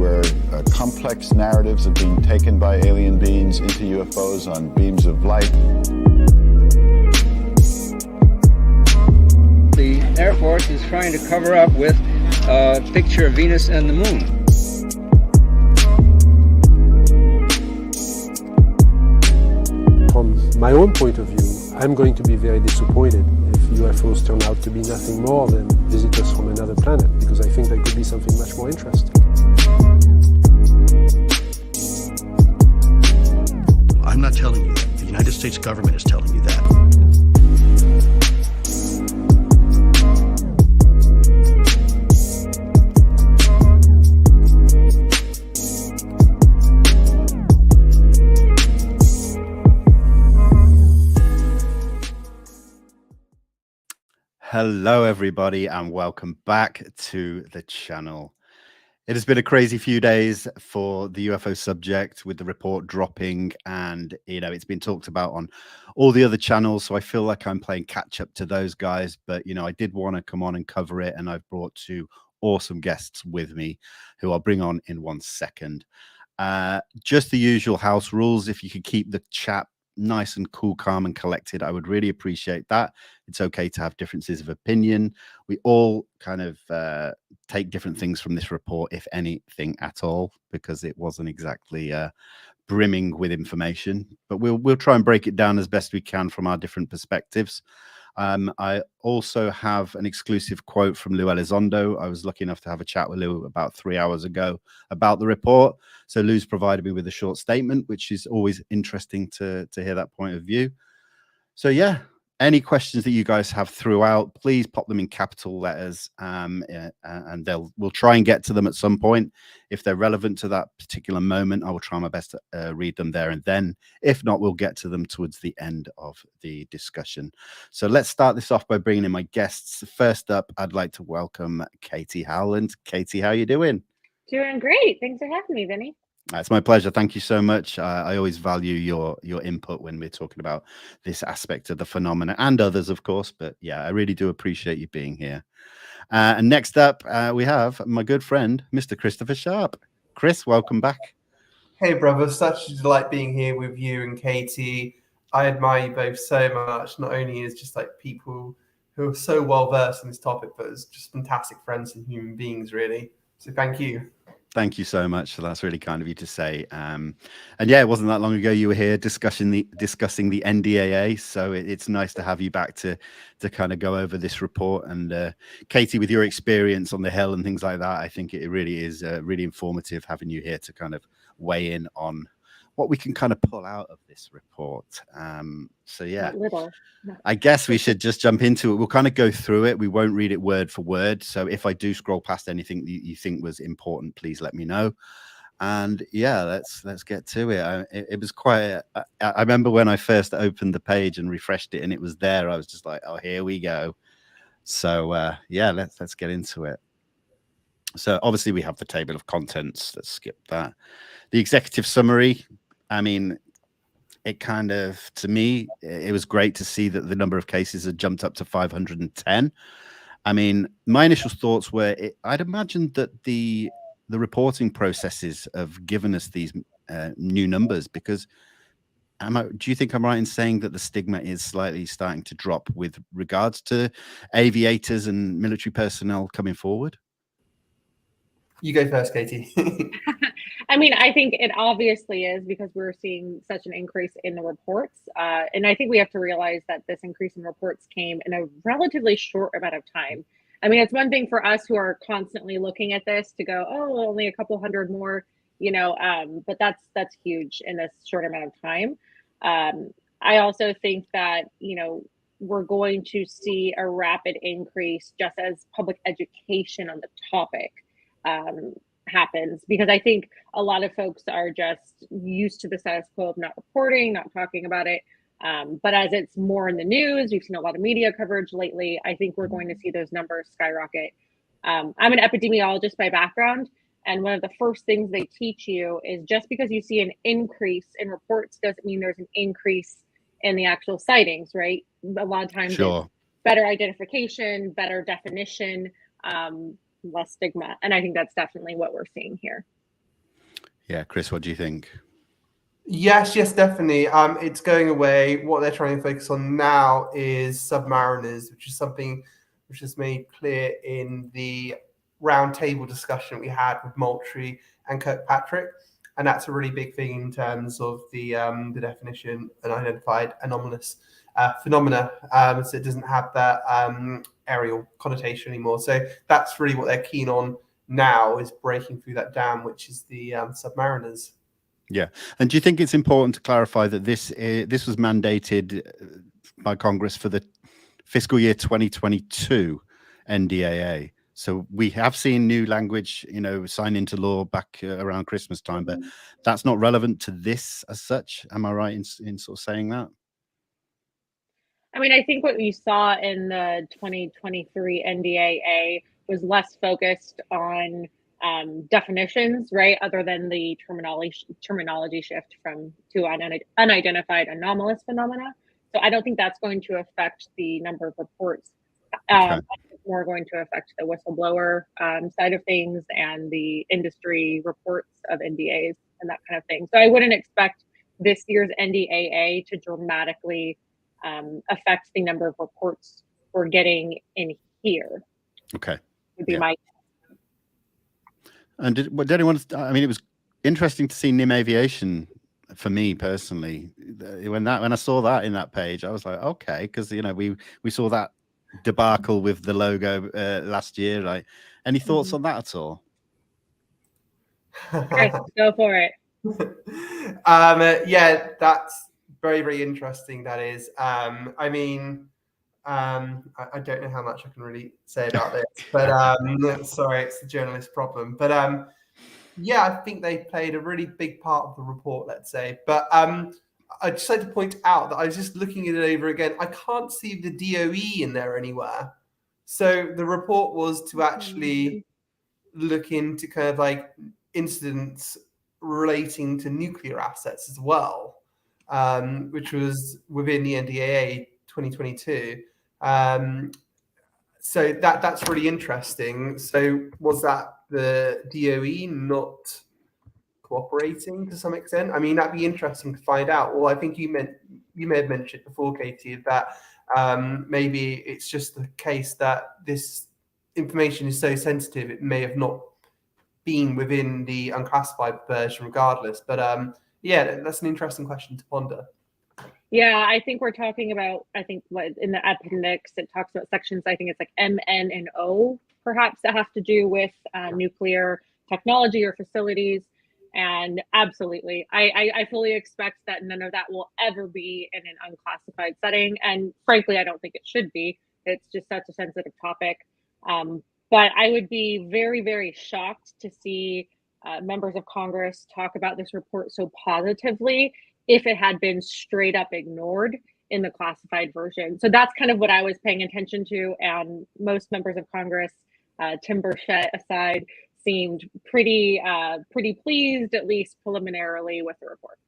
where complex narratives are being taken by alien beings into UFOs on beams of light. The Air Force is trying to cover up with a picture of Venus and the moon. From my own point of view, I'm going to be very disappointed if UFOs turn out to be nothing more than visitors from another planet, because I think there could be something much more interesting. I'm not telling you that. The United States government is telling you that. Hello, everybody, and welcome back to the channel. It has been a crazy few days for the UFO subject with the report dropping, and it's been talked about on all the other channels, so I feel like I'm playing catch up to those guys. But I did want to come on and cover it, and I've brought two awesome guests with me who I'll bring on in 1 second. Just the usual house rules. If you could keep the chat nice and cool, calm and collected, I would really appreciate that. It's okay to have differences of opinion. We all kind of take different things from this report, if anything at all, because it wasn't exactly brimming with information, but we'll try and break it down as best we can from our different perspectives. I also have an exclusive quote from Luis Elizondo. I was lucky enough to have a chat with Lou about 3 hours ago about the report. So Lou's provided me with a short statement, which is always interesting to hear that point of view. So yeah, any questions that you guys have throughout, please pop them in capital letters, and we'll try and get to them at some point. If they're relevant to that particular moment, I will try my best to read them there and then. If not, we'll get to them towards the end of the discussion. So let's start this off by bringing in my guests. First up, I'd like to welcome Katie Howland. Katie, how you doing? Doing great. Thanks for having me, Vinny. It's my pleasure. Thank you so much. I always value your input when we're talking about this aspect of the phenomena and others, of course. But yeah, I really do appreciate you being here. And next up, we have my good friend, Mr. Christopher Sharp. Chris, welcome back. Hey, brother. Such a delight being here with you and Katie. I admire you both so much, not only as just like people who are so well versed in this topic, but as just fantastic friends and human beings, really. So thank you. Thank you so much. That's really kind of you to say. And yeah, it wasn't that long ago you were here discussing the NDAA. So it's nice to have you back to kind of go over this report. And Katie, with your experience on the Hill and things like that, I think it really is really informative having you here to kind of weigh in on what we can kind of pull out of this report. So yeah, I guess we should just jump into it. We'll kind of go through it. We won't read it word for word. So if I do scroll past anything that you think was important, please let me know. And yeah, let's get to it. It was quite. I remember when I first opened the page and refreshed it, and it was there. I was just like, oh, here we go. So yeah, let's get into it. So obviously we have the table of contents. Let's skip that. The executive summary. I mean, it kind of, to me, it was great to see that the number of cases had jumped up to 510. I mean, my initial thoughts were, I'd imagined that the reporting processes have given us these new numbers, because do you think I'm right in saying that the stigma is slightly starting to drop with regards to aviators and military personnel coming forward? You go first, Katie. I mean, I think it obviously is, because we're seeing such an increase in the reports. And I think we have to realize that this increase in reports came in a relatively short amount of time. I mean, it's one thing for us who are constantly looking at this to go, oh, only a couple hundred more, but that's huge in this short amount of time. I also think that, we're going to see a rapid increase just as public education on the topic happens, because I think a lot of folks are just used to the status quo of not reporting, not talking about it. But as it's more in the news, we've seen a lot of media coverage lately. I think we're going to see those numbers skyrocket. I'm an epidemiologist by background, and one of the first things they teach you is just because you see an increase in reports doesn't mean there's an increase in the actual sightings, right? A lot of times it's better identification, better definition, less stigma. And I think that's definitely what we're seeing here. Yeah, Chris, what do you think? Yes, definitely. It's going away. What they're trying to focus on now is submariners, which is something which is made clear in the roundtable discussion we had with Moultrie and Kirkpatrick. And that's a really big thing in terms of the definition unidentified anomalous phenomena. So it doesn't have that aerial connotation anymore. So that's really what they're keen on now, is breaking through that dam, which is the submariners. Yeah, and do you think it's important to clarify that this was mandated by Congress for the fiscal year 2022 NDAA? So we have seen new language, sign into law back around Christmas time, but that's not relevant to this as such. Am I right in sort of saying that? I mean, I think what we saw in the 2023 NDAA was less focused on definitions, right? Other than the terminology shift to unidentified anomalous phenomena. So I don't think that's going to affect the number of reports. It's more going to affect the whistleblower side of things and the industry reports of NDAs and that kind of thing. So I wouldn't expect this year's NDAA to dramatically affect the number of reports we're getting in here. Okay. Would be my. And did anyone? I mean, it was interesting to see NIM Aviation for me personally. When I saw that in that page, I was like, okay, because we saw that debacle with the logo last year. Like, any thoughts on that at all? Chris, go for it. Yeah, that's very, very interesting. That is. I mean, I don't know how much I can really say about this, but sorry, it's the journalist problem. But yeah, I think they played a really big part of the report, let's say. But I'd just like to point out that I was just looking at it over again. I can't see the DOE in there anywhere. So the report was to actually look into kind of like incidents relating to nuclear assets as well, which was within the NDAA 2022. So that's really interesting. So was that the DOE not cooperating to some extent? I mean, that'd be interesting to find out. Well, I think you may have mentioned before, Katie, that maybe it's just the case that this information is so sensitive it may have not been within the unclassified version regardless. But yeah, that's an interesting question to ponder. Yeah, I think we're talking about, what in the appendix, it talks about sections, I think it's like M, N, and O, perhaps, that have to do with nuclear technology or facilities. And absolutely, I fully expect that none of that will ever be in an unclassified setting. And frankly, I don't think it should be. It's just such a sensitive topic. But I would be very, very shocked to see members of Congress talk about this report so positively if it had been straight up ignored in the classified version. So that's kind of what I was paying attention to. And most members of Congress, Tim Burchett aside, seemed pretty pleased, at least preliminarily, with the report.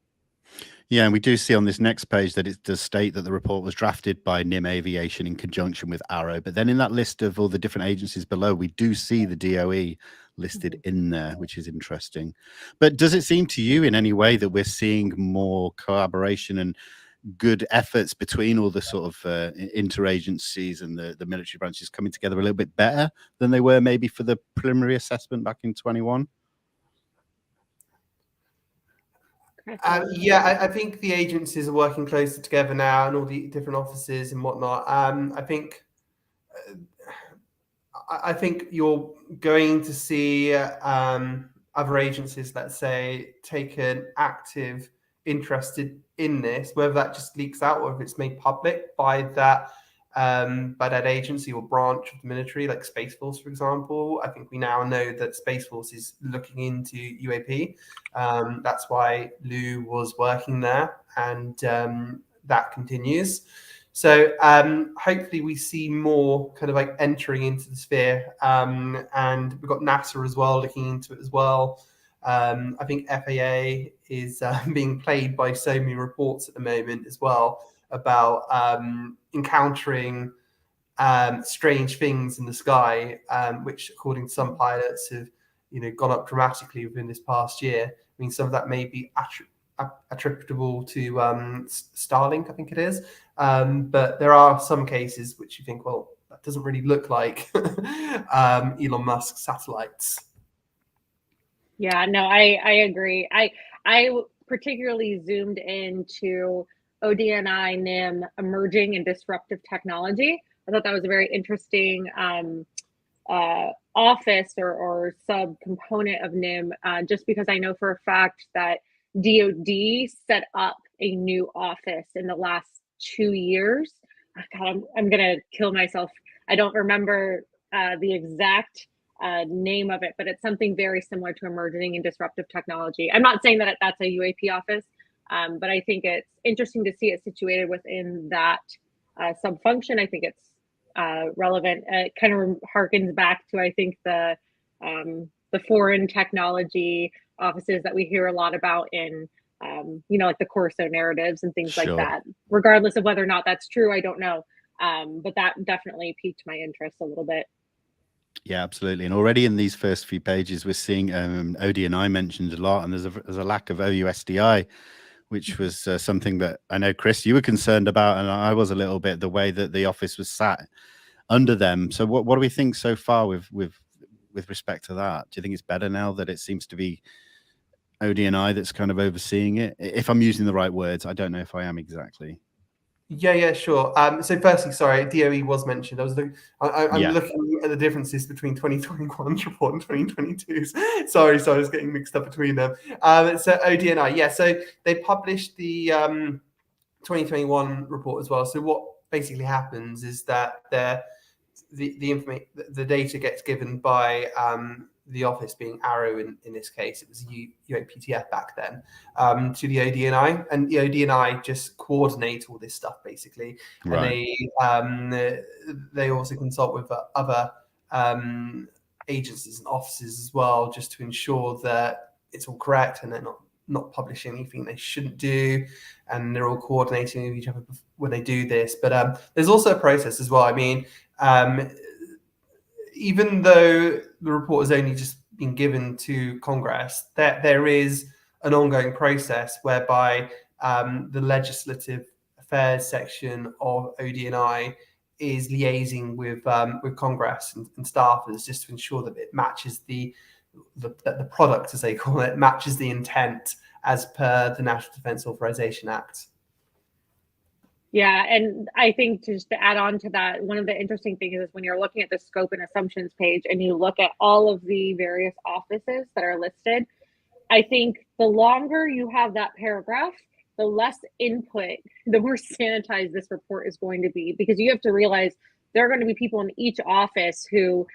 Yeah, and we do see on this next page that it does state that the report was drafted by NIM Aviation in conjunction with AARO. But then in that list of all the different agencies below, we do see the DOE listed in there, which is interesting. But does it seem to you in any way that we're seeing more collaboration and good efforts between all the sort of interagencies and the military branches coming together a little bit better than they were maybe for the preliminary assessment back in 21? Yeah, I think the agencies are working closer together now, and all the different offices and whatnot. I think you're going to see other agencies, let's say, take an active interest in this, whether that just leaks out or if it's made public by that agency or branch of the military, like Space Force, for example. I think we now know that Space Force is looking into UAP. That's why Lou was working there, and that continues. So hopefully we see more kind of like entering into the sphere, and we've got NASA as well looking into it as well. I think FAA is being played by so many reports at the moment as well about encountering strange things in the sky, which according to some pilots have gone up dramatically within this past year. mean, some of that may be attributable to Starlink, I think it is. But there are some cases which you think, well, that doesn't really look like Elon Musk's satellites. Yeah, no, I agree. I particularly zoomed into ODNI NIM, emerging and disruptive technology. I thought that was a very interesting office or sub component of NIM, just because I know for a fact that DoD set up a new office in the last 2 years. God, I'm gonna kill myself. I don't remember the exact name of it, but it's something very similar to emerging and disruptive technology. I'm not saying that that's a UAP office, but I think it's interesting to see it situated within that sub-function. I think it's relevant. It kind of harkens back to, I think, the foreign technology offices that we hear a lot about in, like the Corso narratives and things like that. Regardless of whether or not that's true, I don't know. But that definitely piqued my interest a little bit. Yeah, absolutely. And already in these first few pages, we're seeing ODNI mentioned a lot, and there's a lack of OUSDI, which was something that I know, Chris, you were concerned about, and I was a little bit, the way that the office was sat under them. So what do we think so far with respect to that? Do you think it's better now that it seems to be ODNI that's kind of overseeing it? If I'm using the right words, I don't know if I am exactly. Yeah, sure. So firstly, sorry, DOE was mentioned. I'm looking at the differences between 2021's report and 2022's. Sorry, I was getting mixed up between them. So ODNI, yeah. So they published the 2021 report as well. So what basically happens is that the data gets given by the office, being AARO in this case, it was UAPTF back then, to the ODNI, and the ODNI just coordinate all this stuff basically, right. And they also consult with other agencies and offices as well, just to ensure that it's all correct and they're not publishing anything they shouldn't do, and they're all coordinating with each other when they do this. But there's also a process as well. I mean, even though the report has only just been given to Congress, there is an ongoing process whereby the legislative affairs section of ODNI is liaising with Congress and staffers, just to ensure that it matches the product, as they call it, matches the intent as per the National Defense Authorization Act. Yeah, and I think just to add on to that, one of the interesting things is when you're looking at the scope and assumptions page and you look at all of the various offices that are listed, I think the longer you have that paragraph, the less input, the more sanitized this report is going to be, because you have to realize there are going to be people in each office who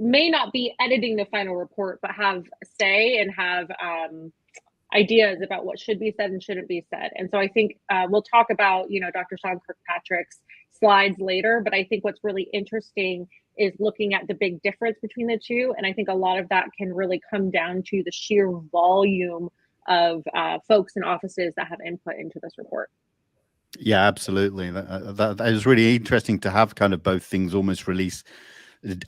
may not be editing the final report, but have a say and have ideas about what should be said and shouldn't be said. And so I think we'll talk about, Dr. Sean Kirkpatrick's slides later, but I think what's really interesting is looking at the big difference between the two. And I think a lot of that can really come down to the sheer volume of folks and offices that have input into this report. Yeah, absolutely. That is really interesting to have kind of both things almost release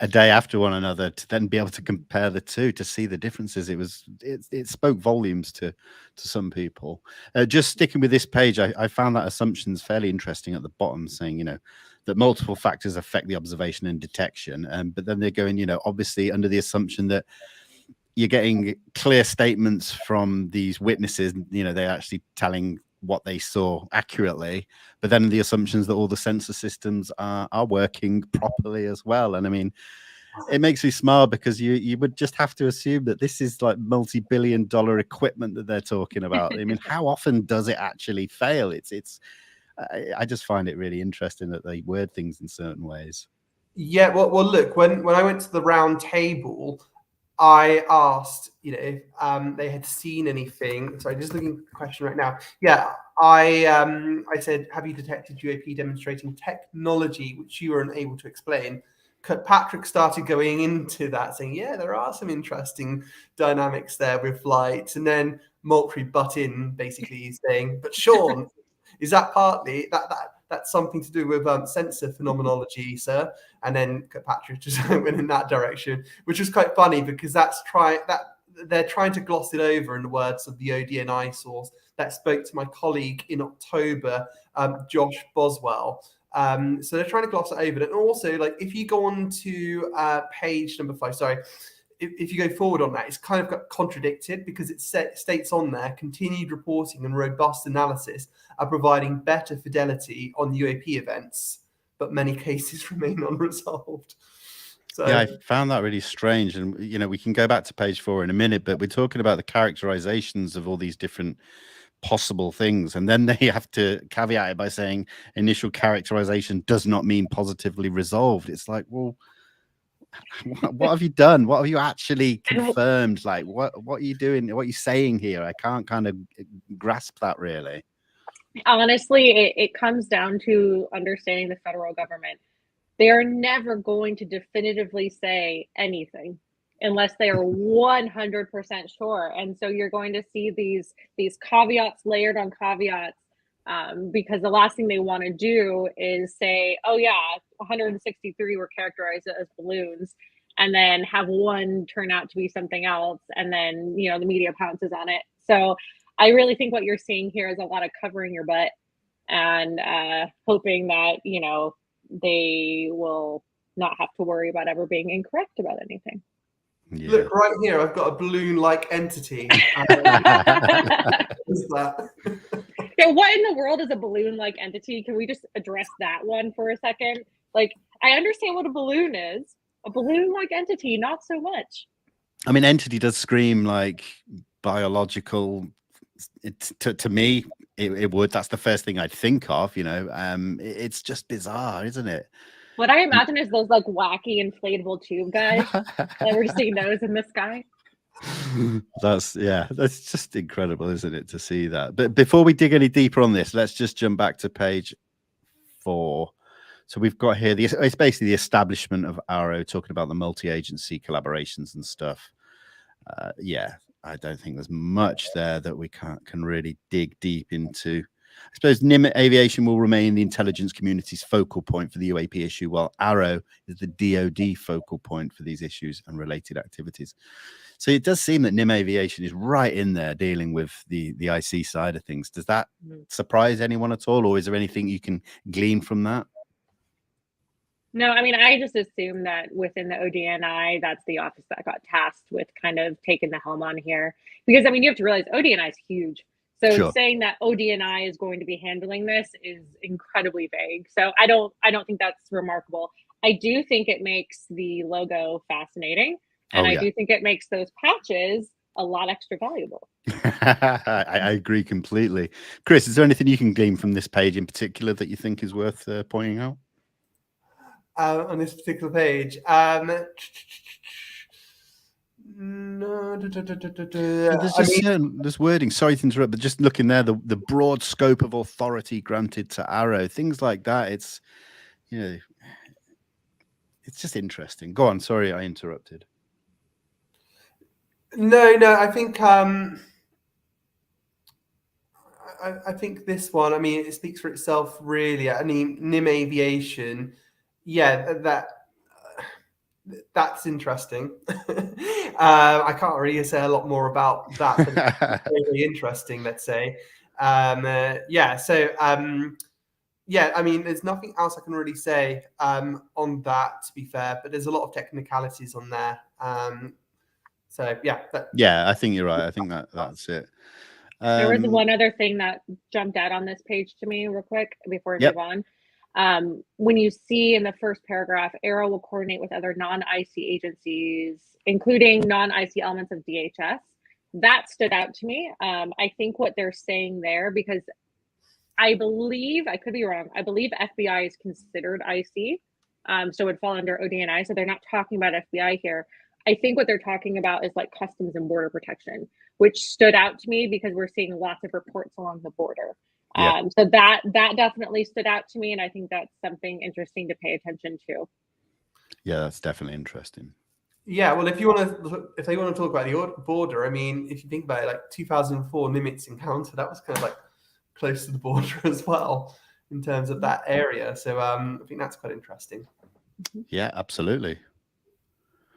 a day after one another, to then be able to compare the two, to see the differences. It spoke volumes to some people. Just sticking with this page, I found that assumptions fairly interesting at the bottom, saying that multiple factors affect the observation and detection, but then they're going obviously under the assumption that you're getting clear statements from these witnesses, they're actually telling what they saw accurately, but then the assumptions that all the sensor systems are working properly as well. And I mean, it makes me smile, because you would just have to assume that this is like multi-billion-dollar equipment that they're talking about. I mean, how often does it actually fail? I just find it really interesting that they word things in certain ways. Yeah, well look, when I went to the round table, I asked, if they had seen anything. Sorry, just looking at the question right now. Yeah, I said, have you detected UAP demonstrating technology which you were unable to explain? Kirkpatrick started going into that, saying, yeah, there are some interesting dynamics there with flight. And then Moultrie butt in, basically saying, but Sean, is that partly that's something to do with sensor phenomenology, sir? And then Kirkpatrick just went in that direction, which was quite funny, because they're trying to gloss it over, in the words of the ODNI source that spoke to my colleague in October, Josh Boswell. So they're trying to gloss it over. And also, like, if you go on to page number 5, sorry, if you go forward on that, it's kind of got contradicted, because it states on there, continued reporting and robust analysis are providing better fidelity on UAP events, but many cases remain unresolved. So, yeah, I found that really strange. And, you know, we can go back to page 4 in a minute, but we're talking about the characterizations of all these different possible things. And then they have to caveat it by saying initial characterization does not mean positively resolved. It's like, well, what have you done? What have you actually confirmed? Like, what are you doing? What are you saying here? I can't kind of grasp that, really. Honestly, it comes down to understanding the federal government. They are never going to definitively say anything unless they are 100% sure. And so you're going to see these caveats layered on caveats, because the last thing they want to do is say, oh yeah, 163 were characterized as balloons, and then have one turn out to be something else, and then, you know, the media pounces on it. So I really think what you're seeing here is a lot of covering your butt and hoping that, you know, they will not have to worry about ever being incorrect about anything. Yeah. look right here, I've got a balloon-like entity. What is that? Yeah, what in the world is a balloon-like entity? Can we just address that one for a second? Like, I understand what a balloon is. A balloon-like entity, not so much. I mean, entity does scream like biological. To me, it would. That's the first thing I'd think of, you know. It's just bizarre, isn't it? What I imagine is those like wacky inflatable tube guys that we're just seeing those in the sky. That's just incredible, isn't it, to see that? But before we dig any deeper on this, let's just jump back to page 4. So we've got here it's basically the establishment of AARO, talking about the multi-agency collaborations and stuff. Yeah, I don't think there's much there that we can really dig deep into. I suppose NIM Aviation will remain the intelligence community's focal point for the UAP issue, while AARO is the DoD focal point for these issues and related activities. So it does seem that NIM Aviation is right in there dealing with the IC side of things. Does that surprise anyone at all, or is there anything you can glean from that? No, I mean, I just assume that within the ODNI, that's the office that got tasked with kind of taking the helm on here. Because, I mean, you have to realize ODNI is huge. So Sure. Saying that ODNI is going to be handling this is incredibly vague. So I don't think that's remarkable. I do think it makes the logo fascinating. And I do think it makes those patches a lot extra valuable. I agree completely. Chris, is there anything you can glean from this page in particular that you think is worth pointing out? On this particular page, no, There's just there's wording. Sorry to interrupt, but just looking there, the broad scope of authority granted to AARO, things like that. It's, you know, it's just interesting. Go on. Sorry, I interrupted. No, I think I think this one, I mean, it speaks for itself, really. I mean, NIM Aviation, yeah, that's interesting. I can't really say a lot more about that, but it's really interesting, let's say. Yeah, I mean, there's nothing else I can really say on that, to be fair, but there's a lot of technicalities on there. So yeah. Yeah, I think you're right. I think that's it. There was one other thing that jumped out on this page to me real quick before we move on. When you see in the first paragraph, AARO will coordinate with other non-IC agencies, including non-IC elements of DHS. That stood out to me. I think what they're saying there, because I believe, I could be wrong, I believe FBI is considered IC, so it would fall under ODNI, so they're not talking about FBI here. I think what they're talking about is like Customs and Border Protection, which stood out to me because we're seeing lots of reports along the border. So that definitely stood out to me, and I think that's something interesting to pay attention to. Yeah, that's definitely interesting. Yeah, well, if they want to talk about the border, I mean, if you think about it, like 2004 Nimitz encounter, that was kind of like close to the border as well in terms of that area. So I think that's quite interesting. Yeah, absolutely.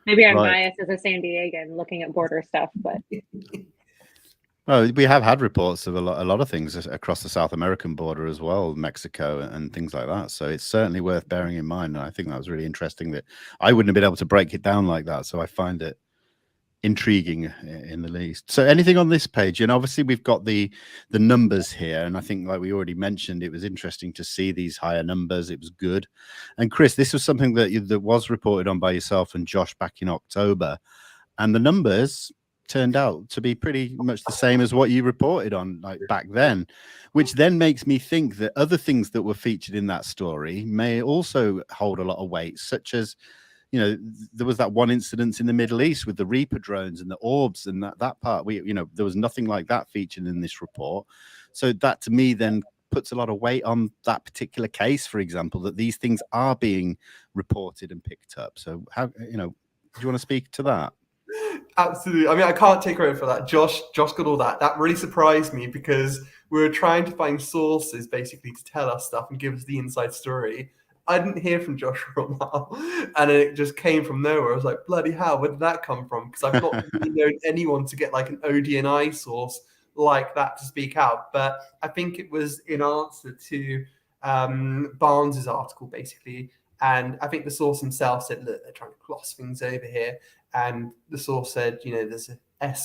Maybe I'm Right. biased as a San Diegan looking at border stuff, but Well, we have had reports of a lot of things across the South American border as well, Mexico and things like that. So it's certainly worth bearing in mind. And I think that was really interesting that I wouldn't have been able to break it down like that. So I find it intriguing in the least. So anything on this page, and obviously we've got the numbers here, and I think, like we already mentioned, it was interesting to see these higher numbers. It was good. And Chris, this was something that was reported on by yourself and Josh back in October, and the numbers turned out to be pretty much the same as what you reported on like back then, which then makes me think that other things that were featured in that story may also hold a lot of weight, such as, you know, there was that one incident in the Middle East with the Reaper drones and the orbs, and that part, there was nothing like that featured in this report. So that to me then puts a lot of weight on that particular case, for example, that these things are being reported and picked up. So how, do you want to speak to that? Absolutely. I mean, I can't take credit for that. Josh got all that. That really surprised me because we were trying to find sources basically to tell us stuff and give us the inside story. I didn't hear from Josh for a while, and it just came from nowhere. I was like, bloody hell, where did that come from? Because I've not really known anyone to get like an ODNI source like that to speak out. But I think it was in answer to Barnes's article, basically. And I think the source himself said, look, they're trying to gloss things over here. And the source said, there's a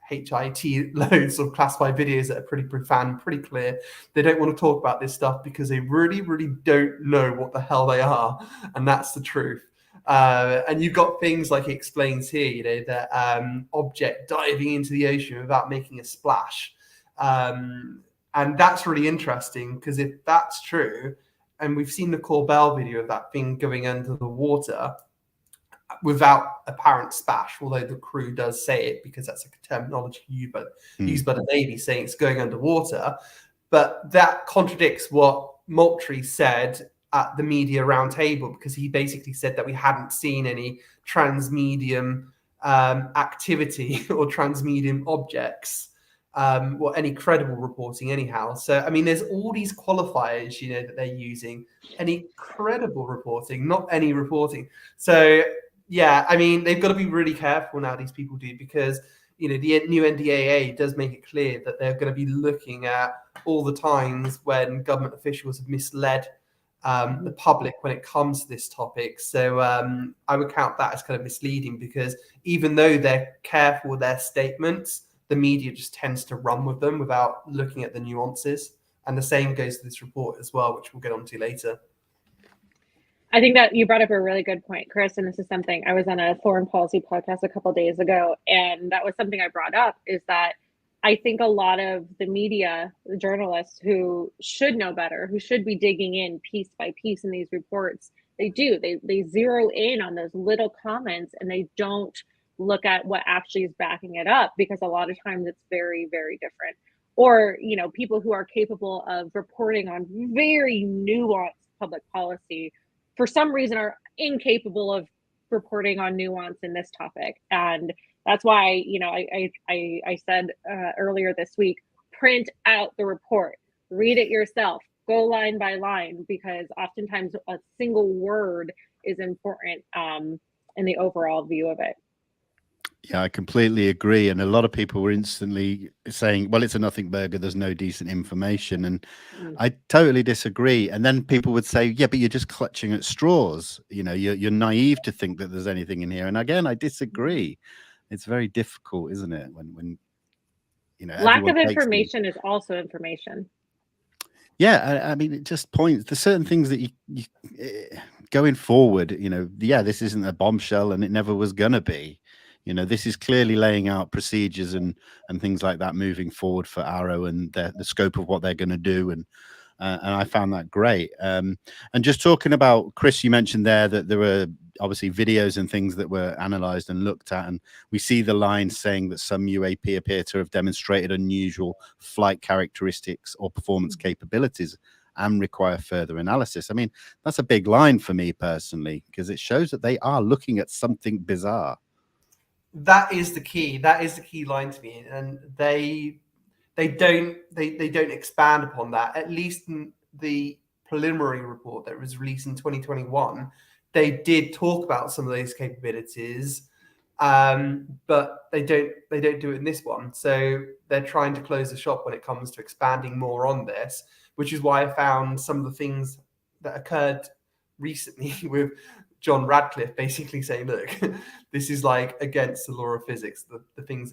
SHIT loads of classified videos that are pretty profound, pretty clear. They don't want to talk about this stuff because they really, really don't know what the hell they are. And that's the truth. And you've got things like he explains here, that object diving into the ocean without making a splash. And that's really interesting because if that's true, and we've seen the Corbell video of that thing going under the water without apparent splash, although the crew does say it because that's like a terminology used by the Navy, saying it's going underwater. But that contradicts what Moultrie said at the media roundtable, because he basically said that we hadn't seen any transmedium activity or transmedium objects, or any credible reporting anyhow. So, I mean, there's all these qualifiers, that they're using. Any credible reporting, not any reporting. So, yeah, I mean, they've got to be really careful now, these people do, because, the new NDAA does make it clear that they're going to be looking at all the times when government officials have misled the public when it comes to this topic. So I would count that as kind of misleading, because even though they're careful with their statements, the media just tends to run with them without looking at the nuances. And the same goes to this report as well, which we'll get onto later. I think that you brought up a really good point, Chris, and this is something I was on a foreign policy podcast a couple of days ago, and that was something I brought up, is that I think a lot of the media, the journalists who should know better, who should be digging in piece by piece in these reports, they zero in on those little comments, and they don't look at what actually is backing it up, because a lot of times it's very, very different. Or, people who are capable of reporting on very nuanced public policy for some reason are incapable of reporting on nuance in this topic. And that's why, I said earlier this week, print out the report, read it yourself, go line by line, because oftentimes a single word is important in the overall view of it. Yeah, I completely agree. And a lot of people were instantly saying, well, it's a nothing burger, there's no decent information. And I totally disagree. And then people would say, yeah, but you're just clutching at straws. You're naive to think that there's anything in here. And again, I disagree. It's very difficult, isn't it? When lack of information is also information. Yeah, I mean, it just points to certain things that you going forward, this isn't a bombshell and it never was going to be. This is clearly laying out procedures and things like that moving forward for AARO and the scope of what they're going to do. And I found that great. And just talking about, Chris, you mentioned there that there were obviously videos and things that were analyzed and looked at. And we see the line saying that some UAP appear to have demonstrated unusual flight characteristics or performance capabilities and require further analysis. I mean, that's a big line for me personally, because it shows that they are looking at something bizarre. That is the key. That is the key line to me, and they don't expand upon that. At least in the preliminary report that was released in 2021, they did talk about some of those capabilities, but they don't do it in this one. So they're trying to close the shop when it comes to expanding more on this, which is why I found some of the things that occurred recently with John Radcliffe basically saying, look, this is like against the law of physics, the things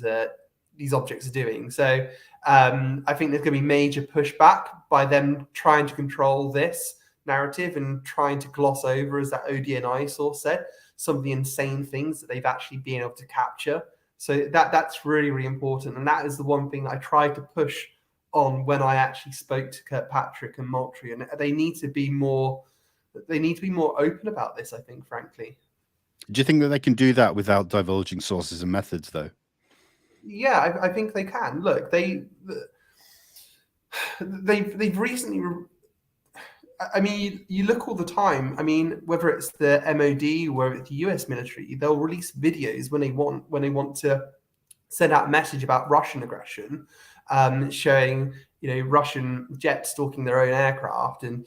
that these objects are doing. So I think there's going to be major pushback by them trying to control this narrative and trying to gloss over, as that ODNI source said, some of the insane things that they've actually been able to capture. So that's really, really important. And that is the one thing I tried to push on when I actually spoke to Kirkpatrick and Moultrie. And they need to be more open about this, I think, frankly. Do you think that they can do that without divulging sources and methods, though? Yeah, I think they can. Look, they've recently. I mean, you look all the time. I mean, whether it's the MOD or whether it's the US military, they'll release videos when they want to send out a message about Russian aggression, showing Russian jets stalking their own aircraft and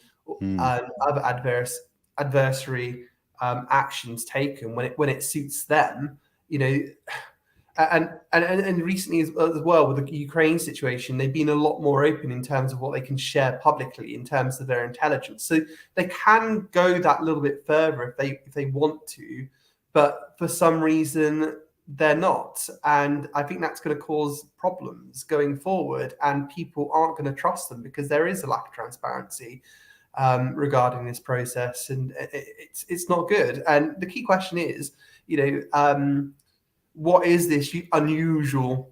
other adversary actions taken when it suits them. And recently as well with the Ukraine situation, they've been a lot more open in terms of what they can share publicly in terms of their intelligence. So they can go that little bit further if they want to, but for some reason they're not. And I think that's going to cause problems going forward, and people aren't going to trust them because there is a lack of transparency regarding this process, and it's not good. And the key question is, what is this unusual?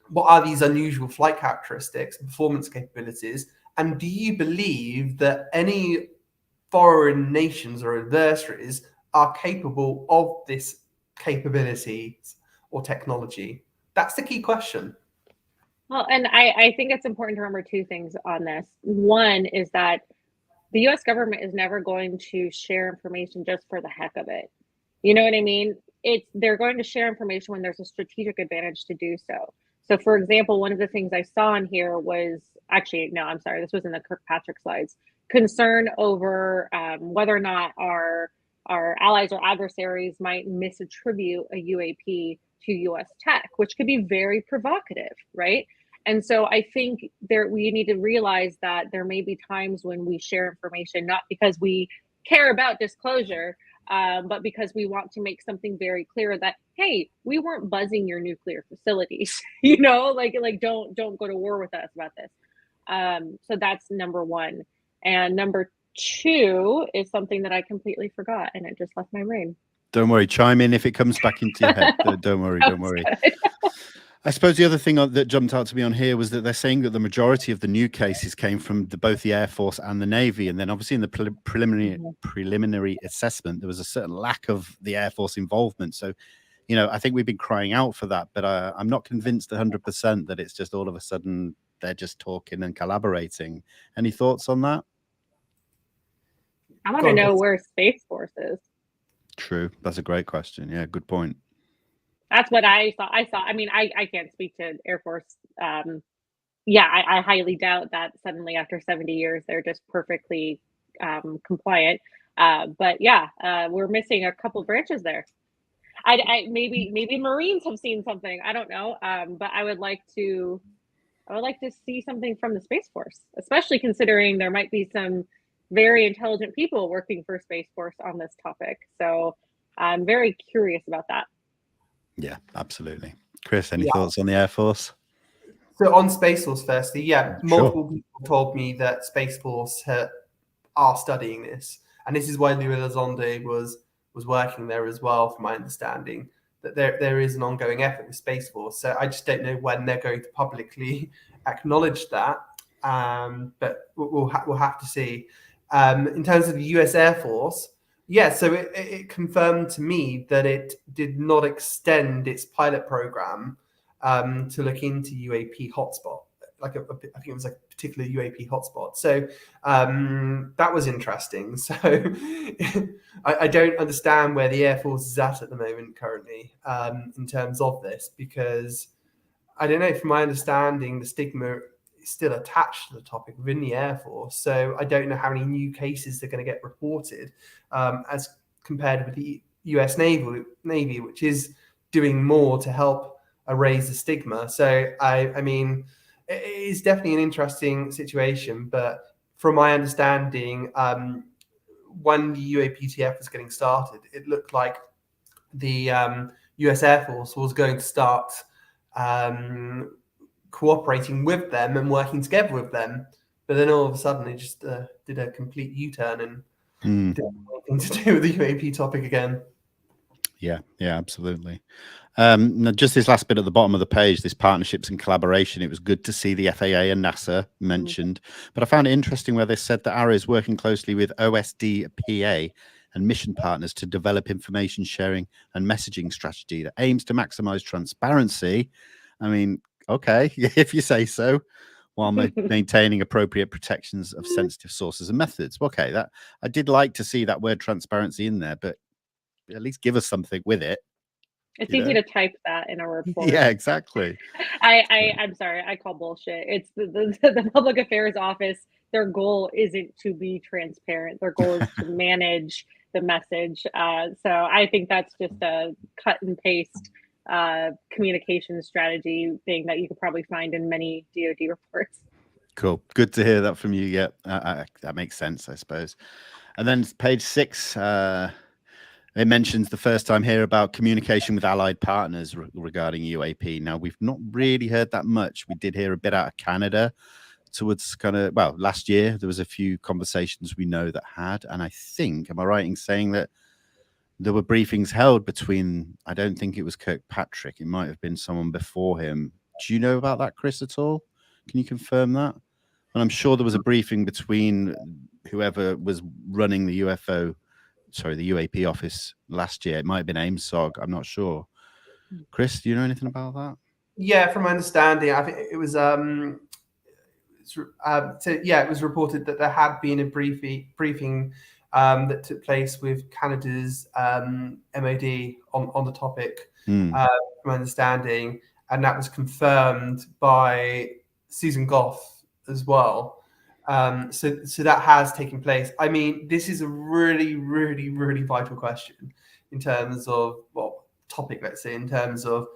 What are these unusual flight characteristics, performance capabilities? And do you believe that any foreign nations or adversaries are capable of this capability or technology? That's the key question. Well, and I think it's important to remember two things on this. One is that the US government is never going to share information just for the heck of it. You know what I mean? They're going to share information when there's a strategic advantage to do so. So, for example, one of the things I saw in here was this was in the Kirkpatrick slides, concern over whether or not our allies or adversaries might misattribute a UAP to US tech, which could be very provocative, right? And so I think we need to realize that there may be times when we share information, not because we care about disclosure, but because we want to make something very clear that, hey, we weren't buzzing your nuclear facilities, like don't go to war with us about this. So that's number one. And number two is something that I completely forgot and it just left my brain. Don't worry, chime in if it comes back into your head. Don't worry. I suppose the other thing that jumped out to me on here was that they're saying that the majority of the new cases came from both the Air Force and the Navy. And then obviously in the preliminary assessment, there was a certain lack of the Air Force involvement. So, I think we've been crying out for that, but I'm not convinced 100% that it's just all of a sudden they're just talking and collaborating. Any thoughts on that? I want to know where Space Force is. True. That's a great question. Yeah, good point. That's what I saw. I mean, I can't speak to Air Force. I highly doubt that suddenly after 70 years, they're just perfectly compliant. But yeah, we're missing a couple branches there. Maybe Marines have seen something. I don't know. But I would like to see something from the Space Force, especially considering there might be some very intelligent people working for Space Force on this topic. So I'm very curious about that. Yeah, absolutely. Chris, any thoughts on the Air Force? So on Space Force, firstly, multiple people told me that Space Force are studying this, and this is why Luis Elizondo was working there as well, from my understanding, that there is an ongoing effort with Space Force. So I just don't know when they're going to publicly acknowledge that, but we'll have to see. In terms of the US Air Force, so it confirmed to me that it did not extend its pilot program to look into UAP hotspot, I think it was like a particular UAP hotspot. So that was interesting. So I don't understand where the Air Force is at the moment currently in terms of this, because I don't know, from my understanding, the stigma still attached to the topic within the Air Force. So I don't know how many new cases they're going to get reported as compared with the US Navy, which is doing more to help erase the stigma. So I mean, it is definitely an interesting situation. But from my understanding, when the UAPTF was getting started, it looked like the US Air Force was going to start cooperating with them and working together with them. But then all of a sudden, they just did a complete U-turn and didn't have anything to do with the UAP topic again. Yeah, absolutely. Now just this last bit at the bottom of the page, this partnerships and collaboration, it was good to see the FAA and NASA mentioned, but I found it interesting where they said that AARO is working closely with OSDPA and mission partners to develop information sharing and messaging strategy that aims to maximize transparency. I mean, okay, if you say so, while maintaining appropriate protections of sensitive sources and methods. Okay, that I did like to see that word transparency in there, but at least give us something with it. It's easy to type that in a report. Yeah, exactly. I'm sorry, I call bullshit. It's the public affairs office. Their goal isn't to be transparent. Their goal is to manage the message. So I think that's just a cut and paste communication strategy thing that you could probably find in many DoD reports. Cool. Good to hear that from you. Yeah, that makes sense, I suppose. And then page 6, it mentions the first time here about communication with allied partners regarding UAP. Now, we've not really heard that much. We did hear a bit out of Canada towards last year. There was a few conversations we know that had, and I think, am I right in saying that there were briefings held between, I don't think it was Kirkpatrick, it might have been someone before him. Do you know about that, Chris, at all? Can you confirm that? And I'm sure there was a briefing between whoever was running the UAP office last year. It might have been AIMSOG, I'm not sure. Chris, do you know anything about that? Yeah, from my understanding, I think it was it was reported that there had been a briefing that took place with Canada's MOD on the topic, from my understanding, and that was confirmed by Susan Goff as well. So that has taken place. I mean, this is a really, really, really vital question in terms of in terms of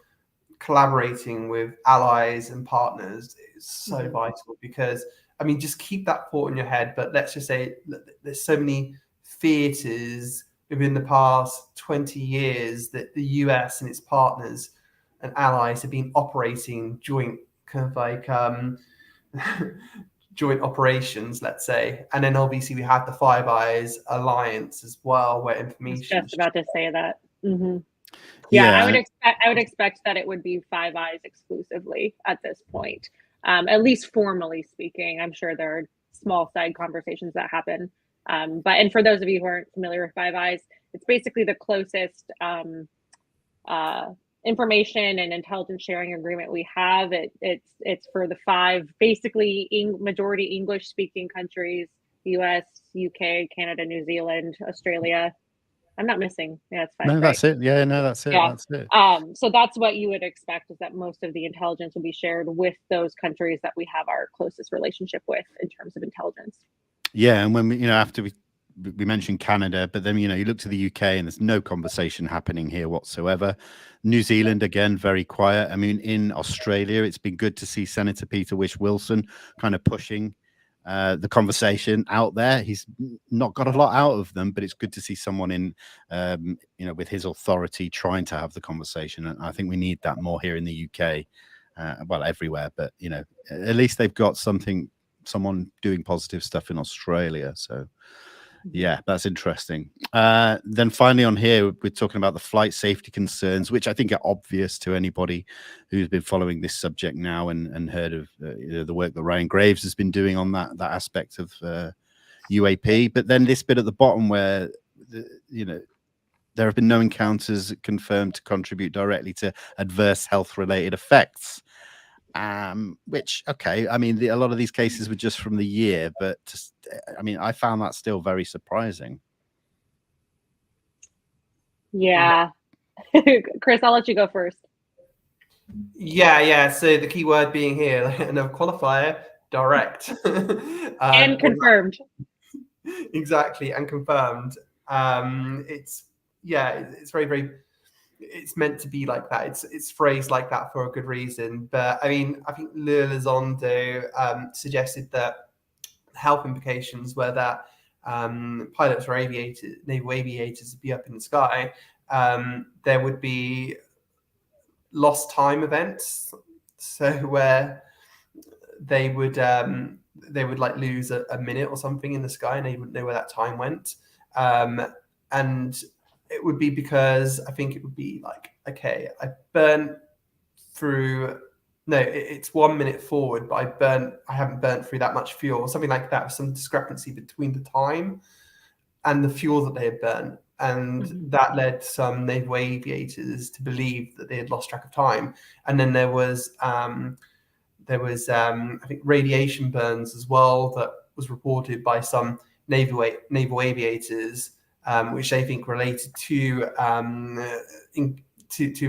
collaborating with allies and partners is so vital, because I mean, just keep that thought in your head. But let's just say there's so many theaters within the past 20 years that the US and its partners and allies have been operating joint joint operations, let's say. And then obviously we had the Five Eyes Alliance as well, where information. I was just about to say that. Yeah, I would expect that it would be Five Eyes exclusively at this point, at least formally speaking. I'm sure there are small side conversations that happen. And for those of you who aren't familiar with Five Eyes, it's basically the closest information and intelligence sharing agreement we have. It's for the 5 basically majority English speaking countries: US, UK, Canada, New Zealand, Australia. I'm not missing. Yeah, that's 5. No, right? that's it. Yeah, no, that's it. Yeah. That's it. So that's what you would expect, is that most of the intelligence will be shared with those countries that we have our closest relationship with in terms of intelligence. Yeah, and when we, after we mentioned Canada, but then, you look to the UK and there's no conversation happening here whatsoever. New Zealand, again, very quiet. I mean, in Australia, it's been good to see Senator Peter Whish-Wilson kind of pushing the conversation out there. He's not got a lot out of them, but it's good to see someone in, with his authority trying to have the conversation. And I think we need that more here in the UK, everywhere. But, at least they've got someone doing positive stuff in Australia. So, yeah, that's interesting. Then finally on here, we're talking about the flight safety concerns, which I think are obvious to anybody who's been following this subject now and heard of the work that Ryan Graves has been doing on that aspect of UAP. But then this bit at the bottom where, there have been no encounters confirmed to contribute directly to adverse health-related effects. Which, okay, I mean, a lot of these cases were just from the year, but I found that still very surprising. Yeah. Chris, I'll let you go first. Yeah. So the key word being here, another qualifier, direct. And confirmed. Exactly, and confirmed. It's very, it's meant to be like that. It's phrased like that for a good reason. But I mean, I think Luis Elizondo suggested that health implications were that pilots or naval aviators would be up in the sky. There would be lost time events, so where they would like lose a minute or something in the sky and they wouldn't know where that time went. And it would be because I think it would be like, okay, I burnt through, no, it's 1 minute forward, but I haven't burnt through that much fuel, or something like that, some discrepancy between the time and the fuel that they had burnt. And that led some naval aviators to believe that they had lost track of time. And then there was I think radiation burns as well that was reported by some naval aviators, which they think related to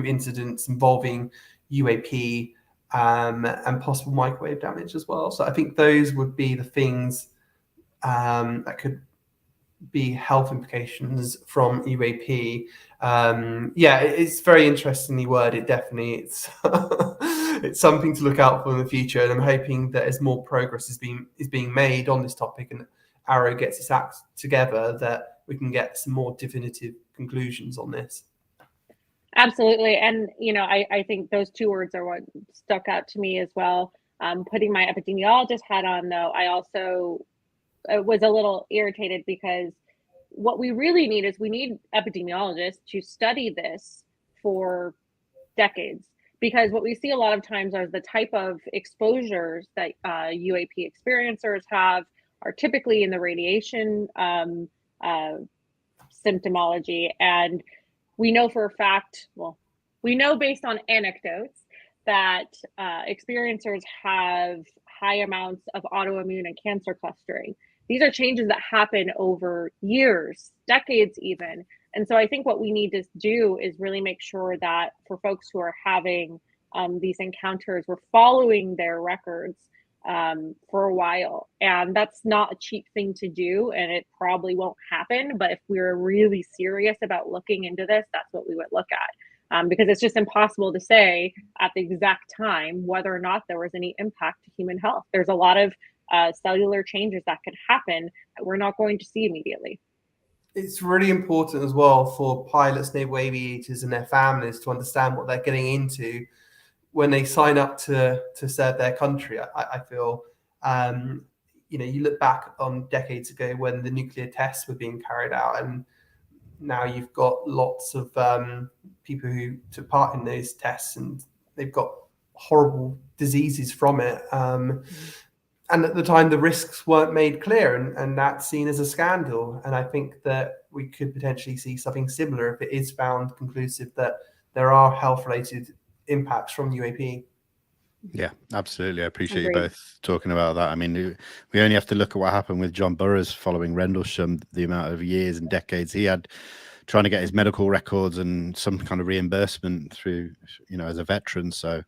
incidents involving UAP and possible microwave damage as well. So I think those would be the things that could be health implications from UAP. It's very interestingly worded. Definitely, it's it's something to look out for in the future, and I'm hoping that as more progress is being made on this topic and AARO gets its act together, that we can get some more definitive conclusions on this. Absolutely. And, I think those two words are what stuck out to me as well. Putting my epidemiologist hat on, though, I also was a little irritated because what we really need is we need epidemiologists to study this for decades. Because what we see a lot of times are the type of exposures that UAP experiencers have are typically in the radiation symptomology. And we know for a fact, we know based on anecdotes that experiencers have high amounts of autoimmune and cancer clustering. These are changes that happen over years, decades even. And so I think what we need to do is really make sure that for folks who are having these encounters, we're following their records for a while. And that's not a cheap thing to do, and it probably won't happen. But if we're really serious about looking into this, that's what we would look at. Because it's just impossible to say at the exact time whether or not there was any impact to human health. There's a lot of cellular changes that could happen that we're not going to see immediately. It's really important as well for pilots, naval aviators, and their families to understand what they're getting into when they sign up to serve their country. I feel, you look back on decades ago when the nuclear tests were being carried out, and now you've got lots of people who took part in those tests, and they've got horrible diseases from it. And at the time, the risks weren't made clear, and that's seen as a scandal. And I think that we could potentially see something similar if it is found conclusive that there are health-related impacts from UAP. Yeah, absolutely. I appreciate you both talking about that. I mean, we only have to look at what happened with John Burroughs following Rendlesham, the amount of years and decades he had trying to get his medical records and some kind of reimbursement through, as a veteran. So,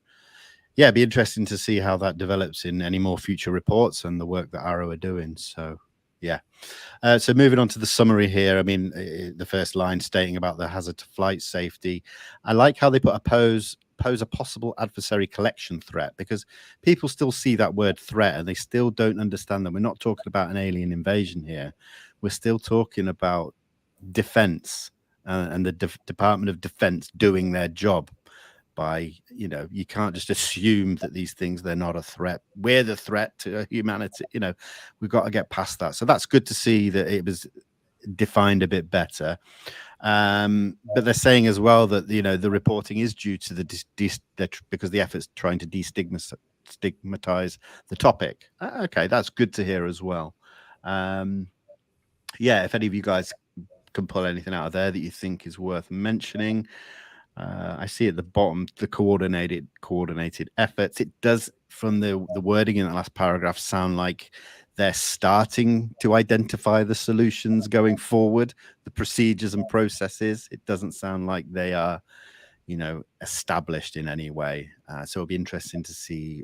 yeah, it'd be interesting to see how that develops in any more future reports and the work that AARO are doing. So, yeah. So moving on to the summary here. I mean, the first line stating about the hazard to flight safety. I like how they put pose a possible adversary collection threat, because people still see that word threat and they still don't understand that we're not talking about an alien invasion here. We're still talking about defense and the Department of Defense doing their job. By, you can't just assume that these things, they're not a threat. We're the threat to humanity. We've got to get past that. So that's good to see that it was defined a bit better. But they're saying as well that, the reporting is due to because the effort's trying to destigmatize the topic. Okay, that's good to hear as well. If any of you guys can pull anything out of there that you think is worth mentioning. I see at the bottom the coordinated efforts. It does, from the wording in the last paragraph, sound like they're starting to identify the solutions going forward, the procedures and processes. It doesn't sound like they are, established in any way. So it'll be interesting to see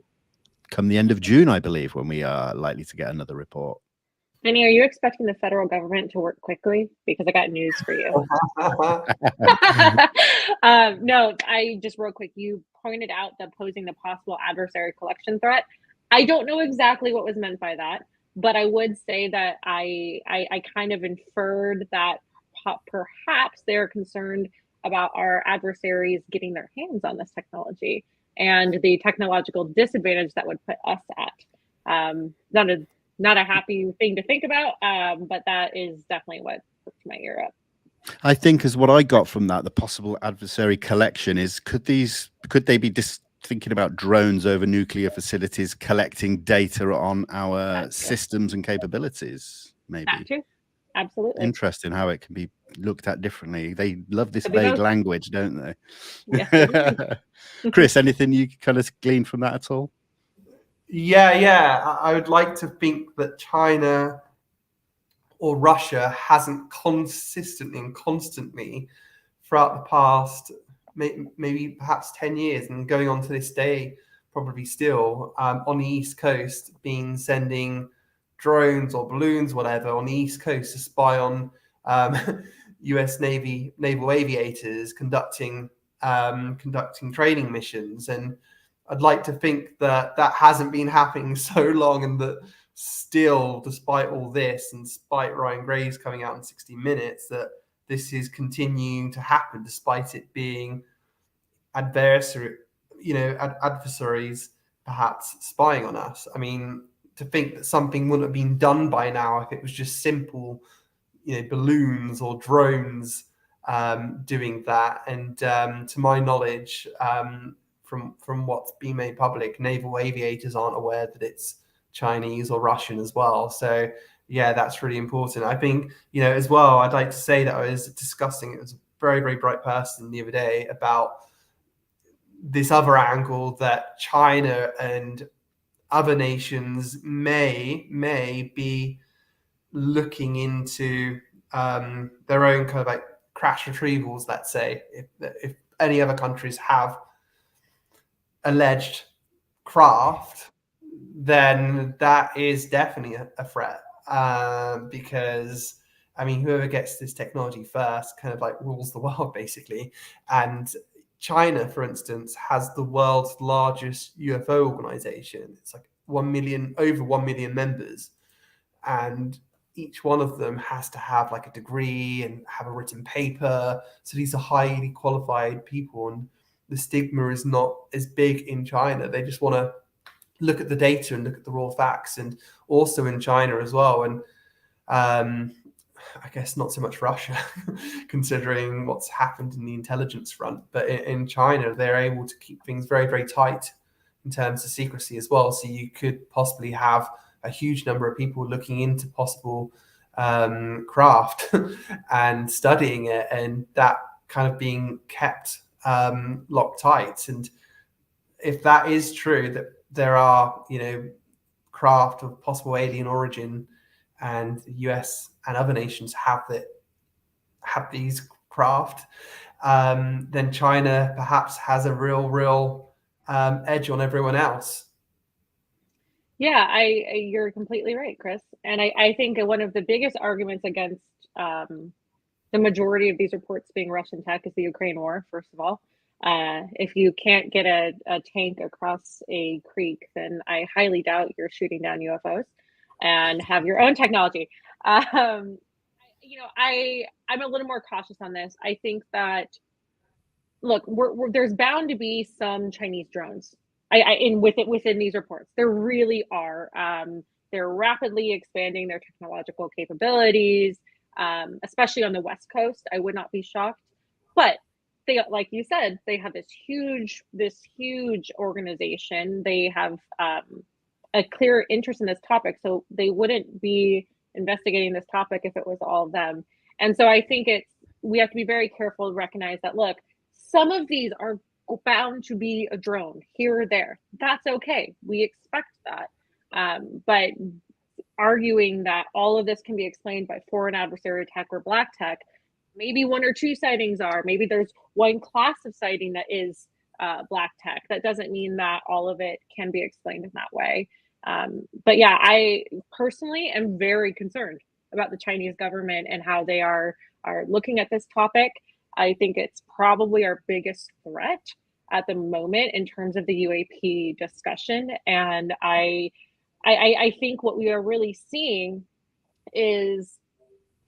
come the end of June, I believe, when we are likely to get another report. Vinny, are you expecting the federal government to work quickly? Because I got news for you. No, I just real quick, you pointed out that posing the possible adversary collection threat. I don't know exactly what was meant by that, but I would say that I kind of inferred that perhaps they're concerned about our adversaries getting their hands on this technology and the technological disadvantage that would put us at. Not a happy thing to think about, but that is definitely what perked my ear up. I think as what I got from that, the possible adversary collection is, could they be thinking about drones over nuclear facilities collecting data on our systems and capabilities? Maybe. That too. Absolutely. Interesting how it can be looked at differently. They love this vague language, don't they? Yeah. Chris, anything you kind of glean from that at all? Yeah. I would like to think that China or Russia hasn't consistently and constantly throughout the past, maybe perhaps 10 years and going on to this day, probably still on the East Coast, been sending drones or balloons, whatever, on the East Coast to spy on US naval aviators conducting training missions. And I'd like to think that hasn't been happening so long, and that still, despite all this, and despite Ryan Graves coming out in 60 Minutes, that this is continuing to happen, despite it being adversaries perhaps spying on us. I mean, to think that something wouldn't have been done by now if it was just simple, balloons or drones doing that. And to my knowledge, from what's been made public, naval aviators aren't aware that it's Chinese or Russian as well. So yeah, that's really important. I think, as well, I'd like to say that I was discussing, it was a very, very bright person the other day about this other angle that China and other nations may be looking into their own kind of like crash retrievals, let's say, if any other countries have alleged craft, then that is definitely a threat, because I mean, whoever gets this technology first kind of like rules the world, basically. And China, for instance, has the world's largest UFO organization. It's like over 1 million members, and each one of them has to have like a degree and have a written paper. So these are highly qualified people, and the stigma is not as big in China. They just want to look at the data and look at the raw facts, and also in China as well. And I guess not so much Russia, considering what's happened in the intelligence front. But in China, they're able to keep things very, very tight in terms of secrecy as well. So you could possibly have a huge number of people looking into possible craft and studying it, and that kind of being kept locked tight. And if that is true, that there are, craft of possible alien origin, and the US and other nations have these craft, then China perhaps has a real edge on everyone else. Yeah, you're completely right, Chris. And I think one of the biggest arguments against the majority of these reports being Russian tech is the Ukraine war, first of all. If you can't get a tank across a creek, then I highly doubt you're shooting down UFOs and have your own technology. I'm a little more cautious on this. I think that, look, there's bound to be some Chinese drones within these reports. There really are. They're rapidly expanding their technological capabilities, especially on the West Coast. I would not be shocked. But they, like you said, they have this huge organization. They have a clear interest in this topic, so they wouldn't be investigating this topic if it was all of them. And so I think we have to be very careful to recognize that, look, some of these are bound to be a drone here or there. That's okay. We expect that. But arguing that all of this can be explained by foreign adversary tech or black tech, maybe one or two sightings are, maybe there's one class of sighting that is black tech. That doesn't mean that all of it can be explained in that way. But yeah, I personally am very concerned about the Chinese government and how they are looking at this topic. I think it's probably our biggest threat at the moment in terms of the UAP discussion. And I think what we are really seeing is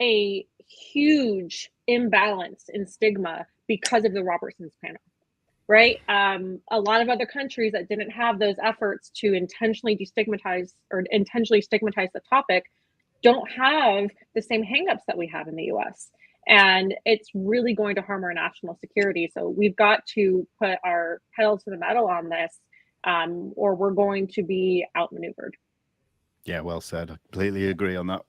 a huge imbalance in stigma because of the Robertson's panel, right? A lot of other countries that didn't have those efforts to intentionally destigmatize or intentionally stigmatize the topic don't have the same hangups that we have in the US. And it's really going to harm our national security. So we've got to put our pedal to the metal on this, or we're going to be outmaneuvered. Yeah, well said. I completely agree on that.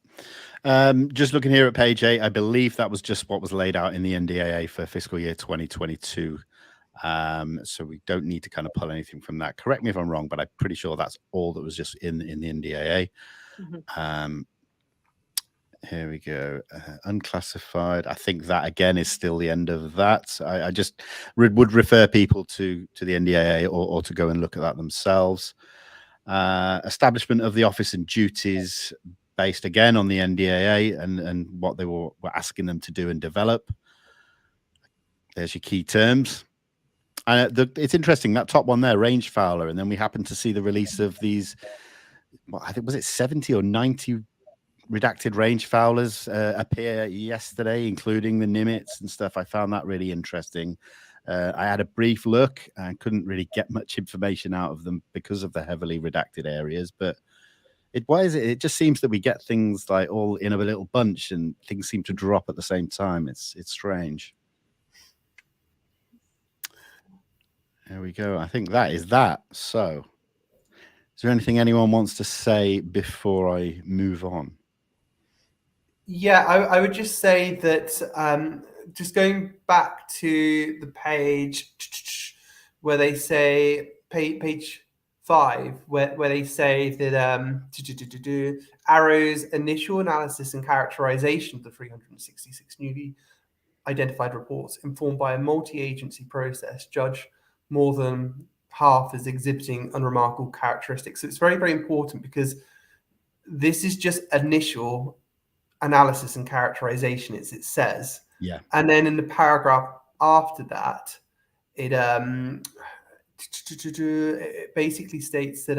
Just looking here at page 8, I believe that was just what was laid out in the NDAA for fiscal year 2022. So we don't need to kind of pull anything from that. Correct me if I'm wrong, but I'm pretty sure that's all that was just in the NDAA. Mm-hmm. Here we go. Unclassified. I think that again is still the end of that. I just would refer people to the NDAA or to go and look at that themselves. Establishment of the office and duties based again on the NDAA and what they were asking them to do and develop. There's your key terms. And it's interesting, that top one there, range fowler, and then we happen to see the release of these, well, I think, was it 70 or 90 redacted range fowlers appear yesterday, including the Nimitz and stuff. I found that really interesting. I had a brief look and couldn't really get much information out of them because of the heavily redacted areas, but why is it? It just seems that we get things like all in a little bunch and things seem to drop at the same time. It's strange. There we go. I think that is that. So is there anything anyone wants to say before I move on? Yeah, I would just say that just going back to the page where they say, page 5, where they say that AARO's initial analysis and characterization of the 366 newly identified reports informed by a multi-agency process judge more than half as exhibiting unremarkable characteristics. So it's very, very important because this is just initial analysis and characterization, as it says. Yeah. And then in the paragraph after that, it basically states that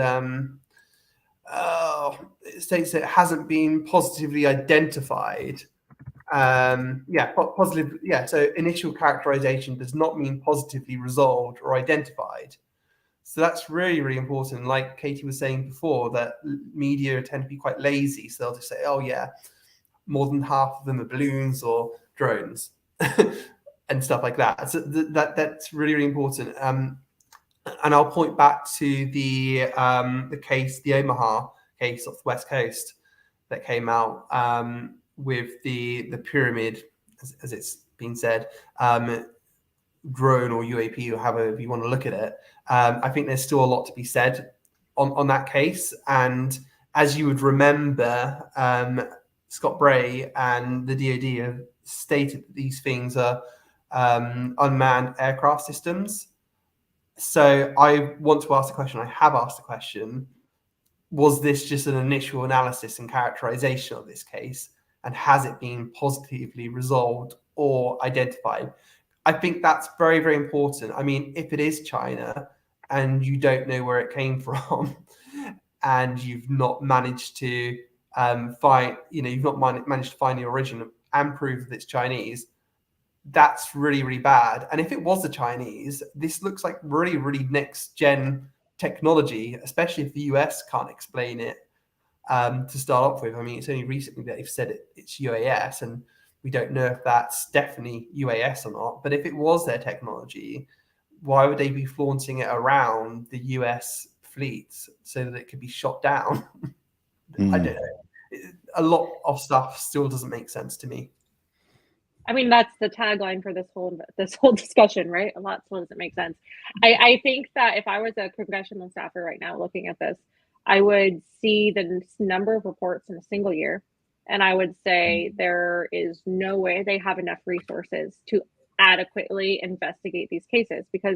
it hasn't been positively identified. Positive. Yeah. So initial characterization does not mean positively resolved or identified. So that's really, really important. Like Katie was saying before, that media tend to be quite lazy. So they'll just say, oh yeah, more than half of them are balloons or drones and stuff like that. So that's really, really important. And I'll point back to the case, the Omaha case off the West Coast that came out with the pyramid, as it's been said, drone or UAP or however you want to look at it. I think there's still a lot to be said on that case. And as you would remember, Scott Bray and the DoD have stated that these things are unmanned aircraft systems. So I want to ask the question, I have asked the question, was this just an initial analysis and characterization of this case? And has it been positively resolved or identified? I think that's very, very important. I mean, if it is China and you don't know where it came from and you've not managed to managed to find the origin and prove that it's Chinese, that's really, really bad. And if it was the Chinese, this looks like really, really next gen technology, especially if the US can't explain it to start off with. I mean, it's only recently that they've said it's UAS, and we don't know if that's definitely UAS or not. But if it was their technology, why would they be flaunting it around the US fleets so that it could be shot down? I don't know. A lot of stuff still doesn't make sense to me. I mean, that's the tagline for this whole discussion, right? A lot still doesn't make sense. I think that if I was a congressional staffer right now looking at this, I would see the number of reports in a single year, and I would say there is no way they have enough resources to adequately investigate these cases, because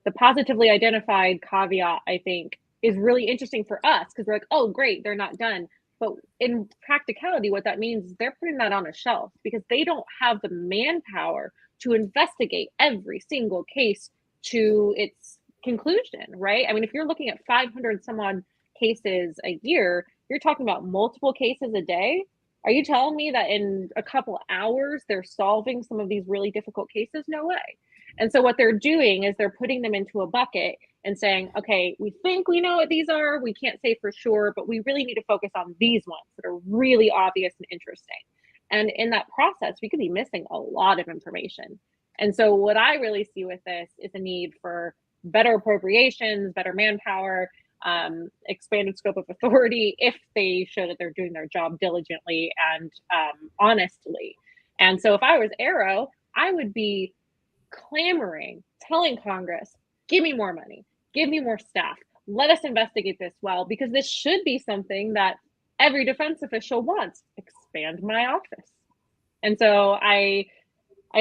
the positively identified caveat, I think, is really interesting for us because we're like, oh, great, they're not done. But in practicality, what that means is they're putting that on a shelf because they don't have the manpower to investigate every single case to its conclusion, right? I mean, if you're looking at 500 some odd cases a year, you're talking about multiple cases a day. Are you telling me that in a couple hours they're solving some of these really difficult cases? No way. And so what they're doing is they're putting them into a bucket and saying, okay, we think we know what these are. We can't say for sure, but we really need to focus on these ones that are really obvious and interesting. And in that process, we could be missing a lot of information. And so what I really see with this is a need for better appropriations, better manpower, expanded scope of authority if they show that they're doing their job diligently and honestly. And so if I was AARO, I would be clamoring, telling Congress, give me more money, give me more staff, let us investigate this well, because this should be something that every defense official wants. Expand my office. And so I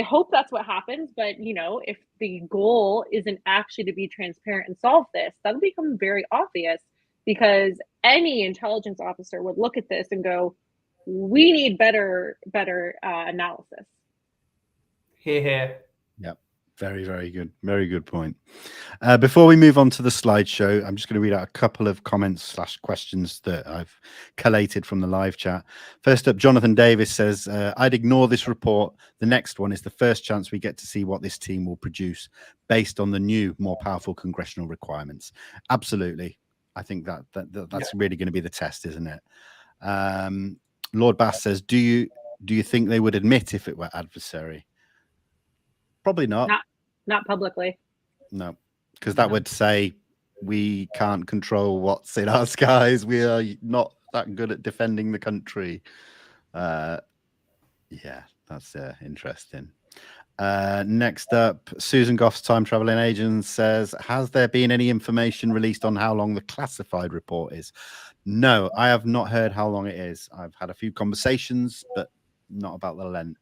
hope that's what happens, but you know, if the goal isn't actually to be transparent and solve this, that'll become very obvious because any intelligence officer would look at this and go, we need better analysis. Here. Yep. Very, very good. Very good point. Before we move on to the slideshow, I'm just going to read out a couple of comments / questions that I've collated from the live chat. First up, Jonathan Davis says, I'd ignore this report. The next one is the first chance we get to see what this team will produce based on the new, more powerful congressional requirements. Absolutely. I think that's really going to be the test, isn't it? Lord Bass says, do you think they would admit if it were adversary? Probably not. Not publicly. No, because that would say we can't control what's in our skies. We are not that good at defending the country. Yeah, that's interesting. Next up, Susan Goff's time traveling agent says, has there been any information released on how long the classified report is? No, I have not heard how long it is. I've had a few conversations, but not about the length.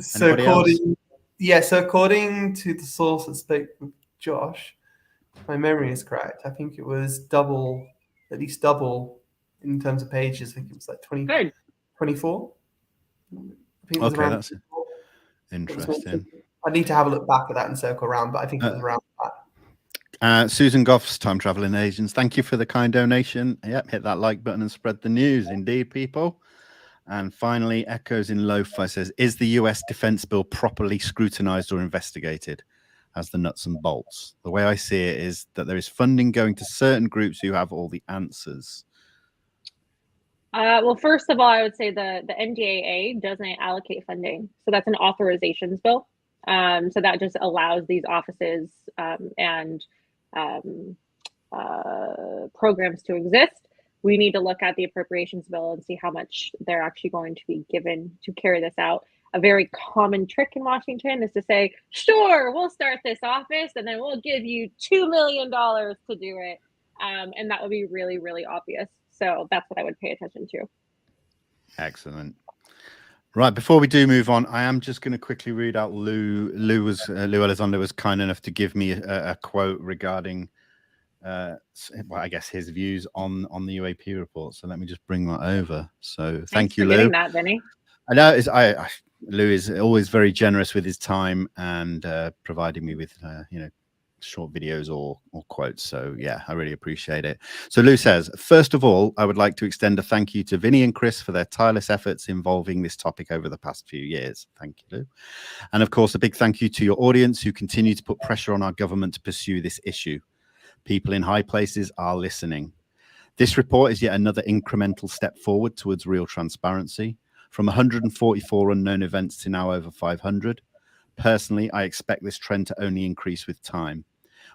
So according to the source that spoke with Josh, if my memory is correct, I think it was at least double in terms of pages. I think it was like 24. Okay, that's interesting. I need to have a look back at that and circle around, but I think it was around that. Susan Goff's time traveling agents, thank you for the kind donation. Yep, hit that like button and spread the news. Indeed, people. And finally, Echoes in Lo-Fi says, is the US defense bill properly scrutinized or investigated as the nuts and bolts? The way I see it is that there is funding going to certain groups who have all the answers. Well, first of all, I would say the NDAA doesn't allocate funding. So that's an authorizations bill. So that just allows these offices and programs to exist. We need to look at the appropriations bill and see how much they're actually going to be given to carry this out. A very common trick in Washington is to say, sure, we'll start this office and then we'll give you $2 million to do it. And that would be really, really obvious. So that's what I would pay attention to. Excellent. Right, before we do move on, I am just going to quickly read out Lou Elizondo was kind enough to give me a quote regarding well, I guess his views on the UAP report. So let me just bring that over. So thank you, Lou. Thanks for getting that, Vinny. I know Lou is always very generous with his time and providing me with short videos or quotes. So yeah, I really appreciate it. So Lou says, first of all, I would like to extend a thank you to Vinny and Chris for their tireless efforts involving this topic over the past few years. Thank you, Lou. And of course, a big thank you to your audience who continue to put pressure on our government to pursue this issue. People in high places are listening. This report is yet another incremental step forward towards real transparency, from 144 unknown events to now over 500. Personally, I expect this trend to only increase with time.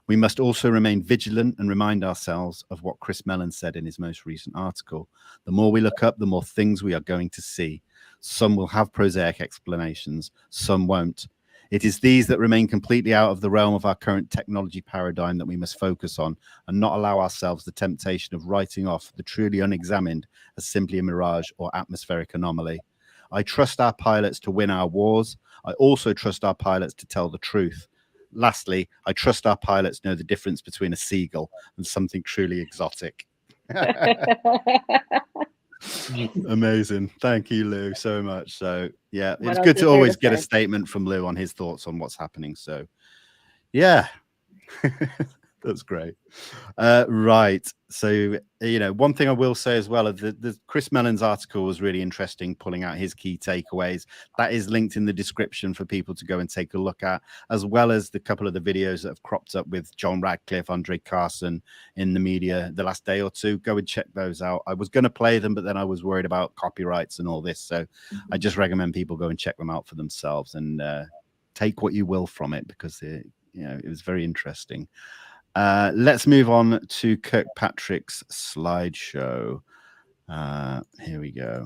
We must also remain vigilant and remind ourselves of what Chris Mellon said in his most recent article. The more we look up, the more things we are going to see. Some will have prosaic explanations, some won't. It is these that remain completely out of the realm of our current technology paradigm that we must focus on and not allow ourselves the temptation of writing off the truly unexamined as simply a mirage or atmospheric anomaly. I trust our pilots to win our wars. I also trust our pilots to tell the truth. lastly, I trust our pilots know the difference between a seagull and something truly exotic. Amazing. Thank you, Lou, so much. So yeah, it's good to always get a statement from Lou on his thoughts on what's happening. So yeah. That's great. Right. So, one thing I will say as well, the Chris Mellon's article was really interesting, pulling out his key takeaways. That is linked in the description for people to go and take a look at, as well as the couple of the videos that have cropped up with John Radcliffe, Andre Carson in the media the last day or two. Go and check those out. I was going to play them, but then I was worried about copyrights and all this. So I just recommend people go and check them out for themselves and take what you will from it, because it was very interesting. Let's move on to Kirkpatrick's slideshow. Here we go.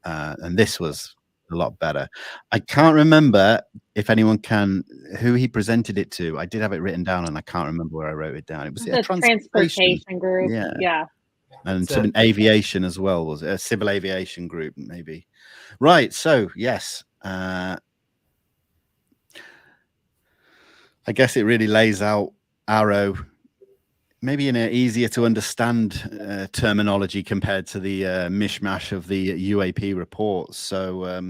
And this was a lot better. I can't remember if anyone can, who he presented it to. I did have it written down and I can't remember where I wrote it down. It was the transportation group. Yeah. And some aviation as well, was it? A civil aviation group, maybe. Right. So, yes. I guess it really lays out AARO maybe in an easier to understand terminology compared to the mishmash of the UAP report. So,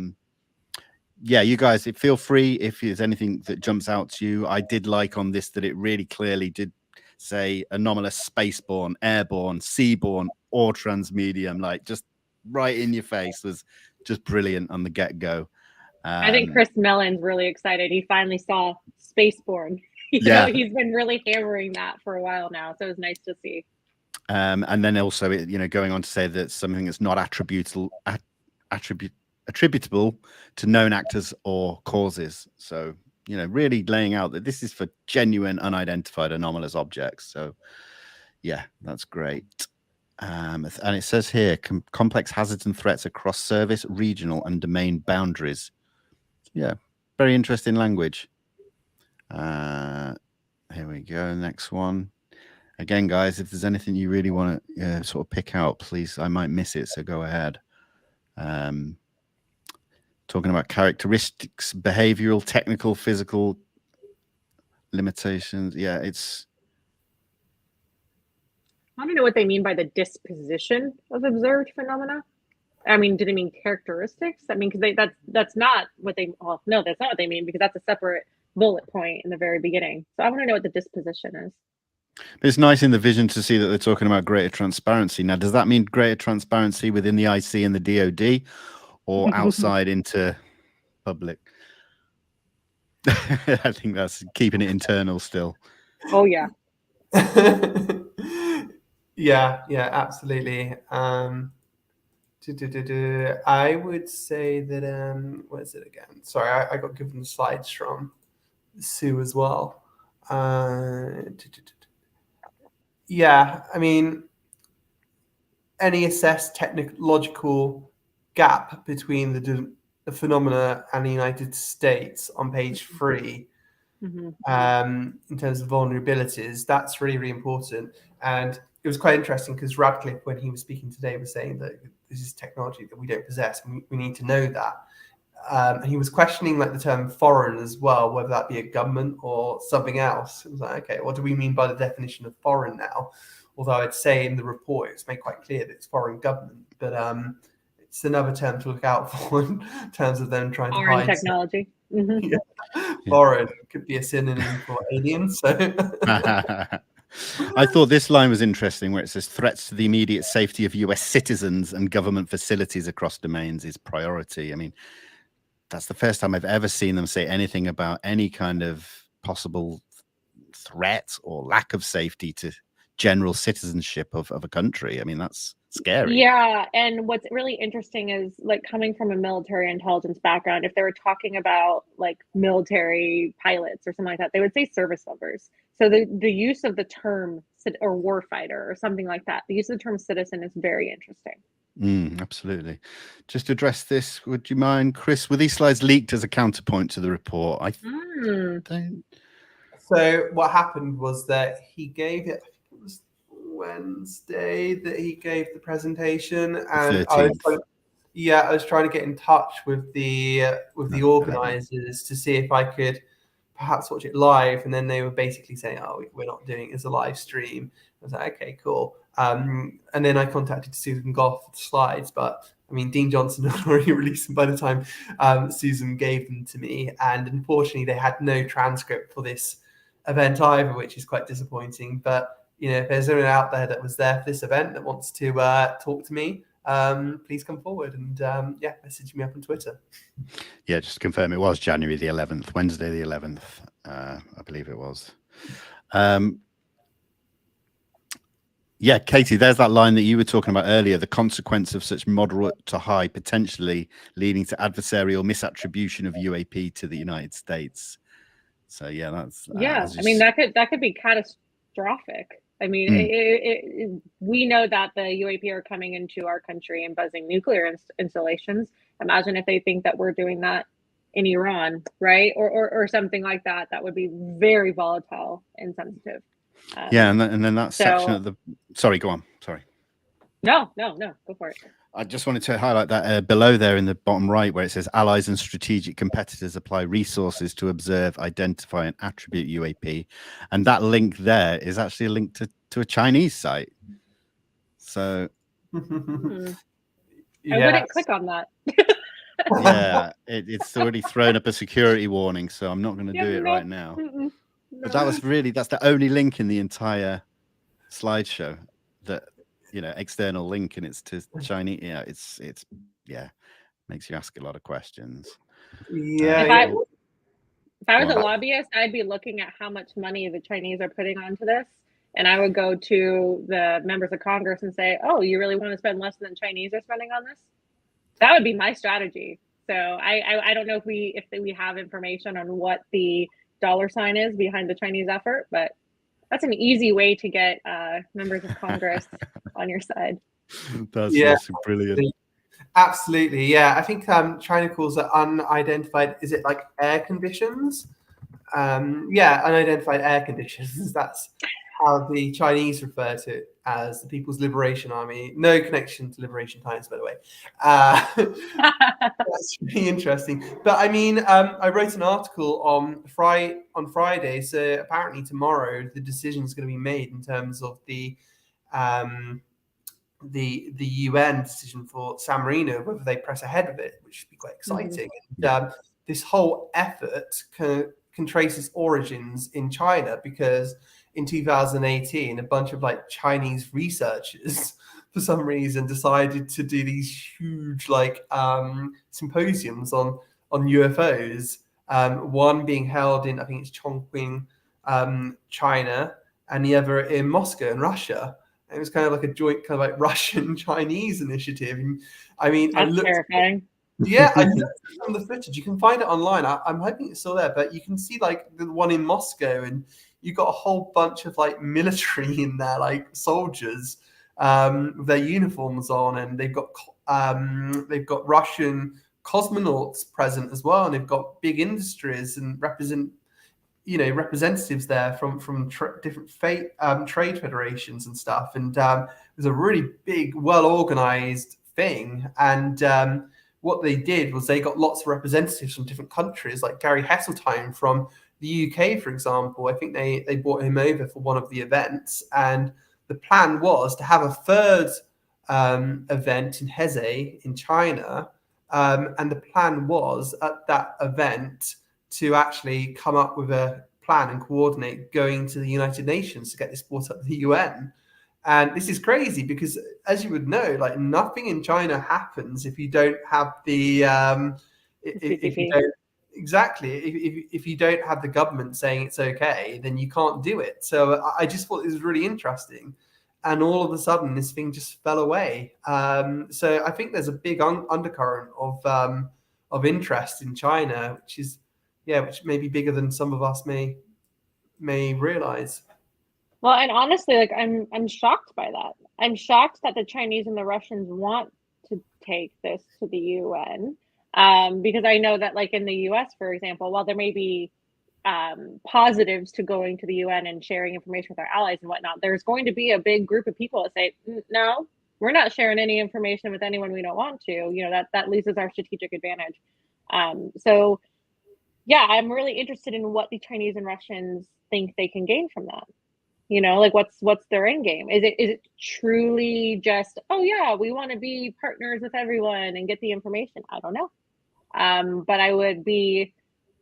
yeah, you guys, feel free if there's anything that jumps out to you. I did like on this that it really clearly did say anomalous spaceborne, airborne, seaborne, or transmedium, like just right in your face. Was just brilliant on the get-go. I think Chris Mellon's really excited. He finally saw spaceborne. He's been really hammering that for a while now, so it was nice to see. And then also, going on to say that something that's not attributable to known actors or causes. So, really laying out that this is for genuine unidentified anomalous objects. So, yeah, that's great. And it says here, complex hazards and threats across service, regional, and domain boundaries. Yeah, very interesting language. Here we go. Next one. Again, guys, if there's anything you really want to sort of pick out, please, I might miss it, so go ahead. Talking about characteristics, behavioral, technical, physical limitations. Yeah, it's... I don't know what they mean by the disposition of observed phenomena. I mean, do they mean characteristics? I mean, because that's not what they... Well, no, that's not what they mean, because that's a separate bullet point in the very beginning. So I want to know what the disposition is. It's nice in the vision to see that they're talking about greater transparency. Now, does that mean greater transparency within the IC and the DoD, or outside into public? I think that's keeping it internal still. Oh, yeah. Yeah, absolutely. I would say that, what is it again? Sorry, I got given the slides from Sue as well. Yeah, I mean, any assessed technological gap between the phenomena and the United States on page 3, in terms of vulnerabilities, that's really, really important. And it was quite interesting because Radcliffe, when he was speaking today, was saying that this is technology that we don't possess, and we need to know that. And he was questioning like the term foreign as well, whether that be a government or something else. It was like, okay, what do we mean by the definition of foreign now? Although I'd say in the report it's made quite clear that it's foreign government, but it's another term to look out for in terms of them trying to hide technology. Yeah. Foreign could be a synonym for alien. So I thought this line was interesting, where it says threats to the immediate safety of US citizens and government facilities across domains is priority. I mean, that's the first time I've ever seen them say anything about any kind of possible threat or lack of safety to general citizenship of a country. I mean, that's scary. Yeah, and what's really interesting is, like, coming from a military intelligence background, if they were talking about like military pilots or something like that, they would say service members. So the use of the term or warfighter or something like that, the use of the term citizen is very interesting. Absolutely. Just to address this, would you mind, Chris, were these slides leaked as a counterpoint to the report? So what happened was that he gave it, I think it was Wednesday that he gave the presentation, and I was trying to get in touch with the organizers to see if I could perhaps watch it live. And then they were basically saying, oh, we're not doing it as a live stream. I was like, okay, cool. And then I contacted Susan Goff for the slides, but I mean, Dean Johnson had already released them by the time Susan gave them to me. And unfortunately, they had no transcript for this event either, which is quite disappointing. But, you know, if there's anyone out there that was there for this event that wants to talk to me, please come forward and message me up on Twitter. Yeah, just to confirm, it was January the 11th, Wednesday the 11th, I believe it was. Yeah, Katie, there's that line that you were talking about earlier, the consequence of such moderate to high, potentially leading to adversarial misattribution of UAP to the United States. So yeah, that's I mean, that could be catastrophic. I mean, we know that the UAP are coming into our country and buzzing nuclear installations. Imagine if they think that we're doing that in Iran, right? Or something like that. That would be very volatile and sensitive. Yeah, and then that section of the... Sorry, go on. Sorry. No, go for it. I just wanted to highlight that below there in the bottom right, where it says allies and strategic competitors apply resources to observe, identify, and attribute UAP. And that link there is actually a link to a Chinese site. So... I wouldn't click on that. Yeah, it's already thrown up a security warning, so I'm not going to do it right now. But that's the only link in the entire slideshow that, you know, external link, and it's to Chinese. Yeah, it's makes you ask a lot of questions. Yeah. If I was a lobbyist, I'd be looking at how much money the Chinese are putting onto this, and I would go to the members of Congress and say, "Oh, you really want to spend less than the Chinese are spending on this?" That would be my strategy. So I don't know if we have information on what the dollar sign is behind the Chinese effort, but that's an easy way to get members of Congress on your side. That's brilliant. Absolutely, yeah. I think China calls it unidentified. Is it like air conditions? Unidentified air conditions. That's how the Chinese refer to it, as the People's Liberation Army. No connection to Liberation Times, by the way. That's really interesting. But I mean, I wrote an article on Friday. So apparently tomorrow the decision is going to be made in terms of the UN decision for San Marino, whether they press ahead with it, which would be quite exciting. And, this whole effort can trace its origins in China, because in 2018, a bunch of like Chinese researchers, for some reason, decided to do these huge symposiums on UFOs. One being held in, I think it's Chongqing, China, and the other in Moscow in Russia. And it was kind of like a joint kind of like Russian-Chinese initiative. And I mean, that's terrifying. Yeah, I looked from the footage. You can find it online. I'm hoping it's still there, but you can see like the one in Moscow, and you got a whole bunch of like military in there, like soldiers with their uniforms on, and they've got Russian cosmonauts present as well, and they've got big industries and representatives there from different trade federations and stuff. And it was a really big, well organized thing. And what they did was they got lots of representatives from different countries, like Gary Heseltine from the UK, for example. I think they brought him over for one of the events, and the plan was to have a third event in Hezhe in China, and the plan was at that event to actually come up with a plan and coordinate going to the United Nations to get this brought up to the UN. And this is crazy because, as you would know, like nothing in China happens if you don't have the if you don't have the government saying it's okay, then you can't do it. So I just thought it was really interesting, and all of a sudden this thing just fell away. So I think there's a big undercurrent of interest in China, which may be bigger than some of us may realize. Well, and honestly, like I'm shocked by that. I'm shocked that the Chinese and the Russians want to take this to the UN, because I know that, like in the US, for example, while there may be positives to going to the UN and sharing information with our allies and whatnot, there's going to be a big group of people that say, no, we're not sharing any information with anyone we don't want to. You know, that loses our strategic advantage. So yeah, I'm really interested in what the Chinese and Russians think they can gain from that. You know, like what's their end game? Is it truly just, oh yeah, we want to be partners with everyone and get the information? I don't know. But I would be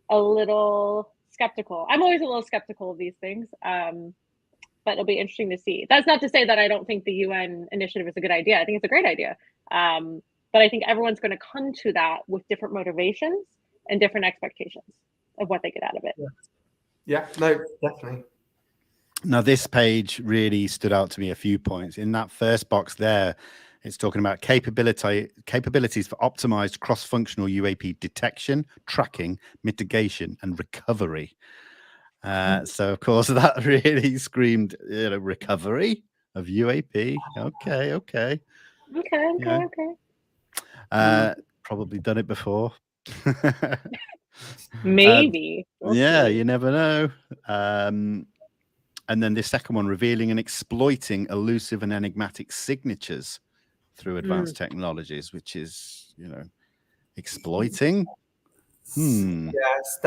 a little skeptical. I'm always a little skeptical of these things. But it'll be interesting to see. That's not to say that I don't think the UN initiative is a good idea. I think it's a great idea. But I think everyone's going to come to that with different motivations and different expectations of what they get out of it. Yeah, no, definitely. Now, this page really stood out to me a few points. In that first box there, it's talking about capabilities for optimized cross-functional UAP detection, tracking, mitigation, and recovery. So, of course, that really screamed, recovery of UAP. Okay. Probably done it before. Maybe. You never know. And then this second one, revealing and exploiting elusive and enigmatic signatures through advanced technologies, which is, exploiting. Yes,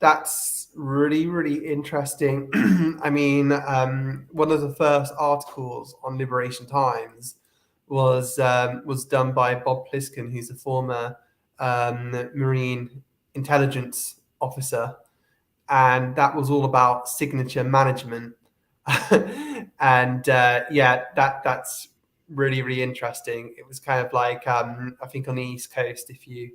that's really, really interesting. I mean, one of the first articles on Liberation Times was done by Bob Pliskin, who's a former Marine intelligence officer. And that was all about signature management. And that's really, really interesting. It was kind of like, I think on the East Coast, if you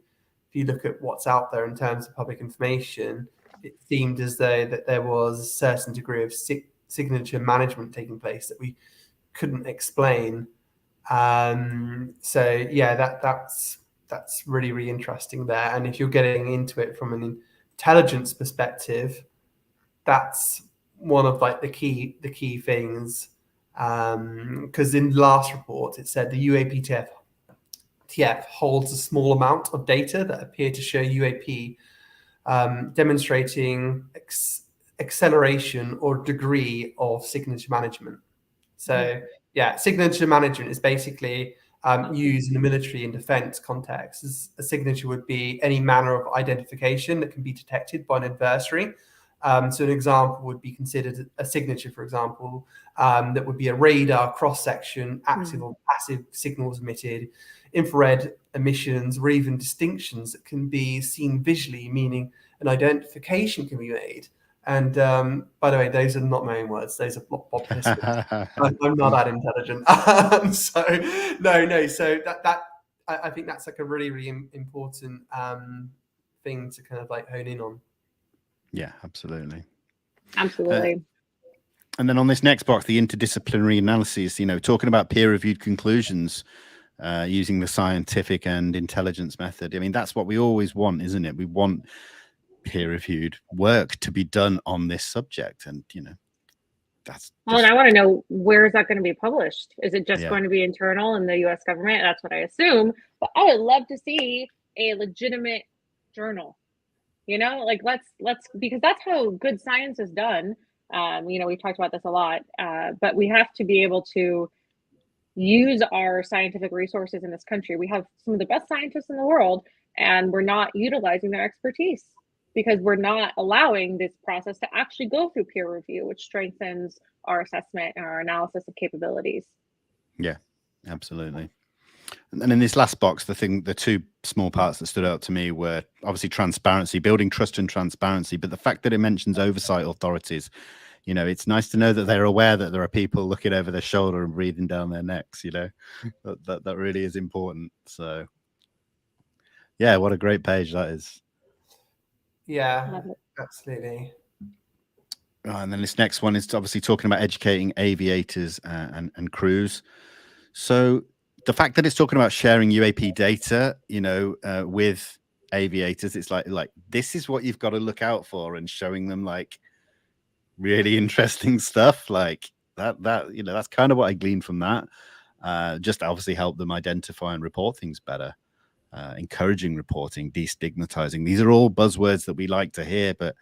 look at what's out there in terms of public information, it seemed as though that there was a certain degree of signature management taking place that we couldn't explain. So yeah, that's really, really interesting there. And if you're getting into it from an intelligence perspective, that's one of like the key things. Because in the last report, it said the UAP TF holds a small amount of data that appear to show UAP demonstrating acceleration or degree of signature management. So yeah, signature management is basically used in the military and defense context. A signature would be any manner of identification that can be detected by an adversary. So an example would be considered a signature, for example, that would be a radar cross-section, active or passive signals emitted, infrared emissions, or even distinctions that can be seen visually, meaning an identification can be made. And by the way, those are not my own words. Those are Bob Pliskin. I'm not that intelligent. So no. So that I think that's like a really, really important thing to kind of like hone in on. Yeah, absolutely. And then on this next box, the interdisciplinary analyses, talking about peer-reviewed conclusions using the scientific and intelligence method. I mean, that's what we always want, isn't it? We want peer-reviewed work to be done on this subject, and that's well, and I want to know, where is that going to be published? Is it just going to be internal in the U.S. government? That's what I assume, but I would love to see a legitimate journal, like let's because that's how good science is done. We've talked about this a lot, but we have to be able to use our scientific resources in this country. We have some of the best scientists in the world, and we're not utilizing their expertise because we're not allowing this process to actually go through peer review, which strengthens our assessment and our analysis of capabilities. Yeah, absolutely. And then in this last box, the two small parts that stood out to me were obviously transparency, building trust and transparency, but the fact that it mentions oversight authorities, it's nice to know that they're aware that there are people looking over their shoulder and breathing down their necks, that really is important. So yeah, what a great page that is. Yeah, absolutely. And then this next one is obviously talking about educating aviators and crews. So the fact that it's talking about sharing UAP data, with aviators, it's like this is what you've got to look out for, and showing them like really interesting stuff like that. That's kind of what I gleaned from that. Just obviously help them identify and report things better. Encouraging reporting, destigmatizing. These are all buzzwords that we like to hear, but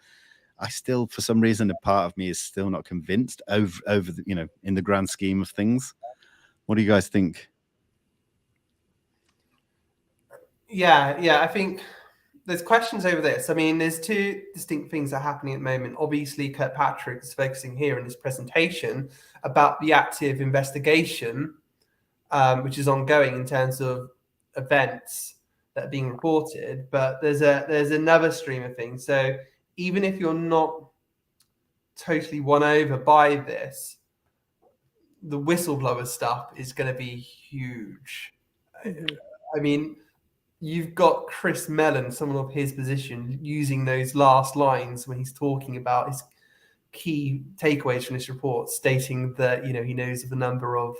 I still, for some reason, a part of me is still not convinced over the, in the grand scheme of things. What do you guys think? Yeah. I think there's questions over this. I mean, there's two distinct things that are happening at the moment. Obviously, Kirkpatrick is focusing here in his presentation about the active investigation, which is ongoing in terms of events that are being reported. But there's another stream of things. So even if you're not totally won over by this, the whistleblower stuff is going to be huge. I mean, you've got Chris Mellon, someone of his position, using those last lines when he's talking about his key takeaways from this report, stating that, he knows of a number of,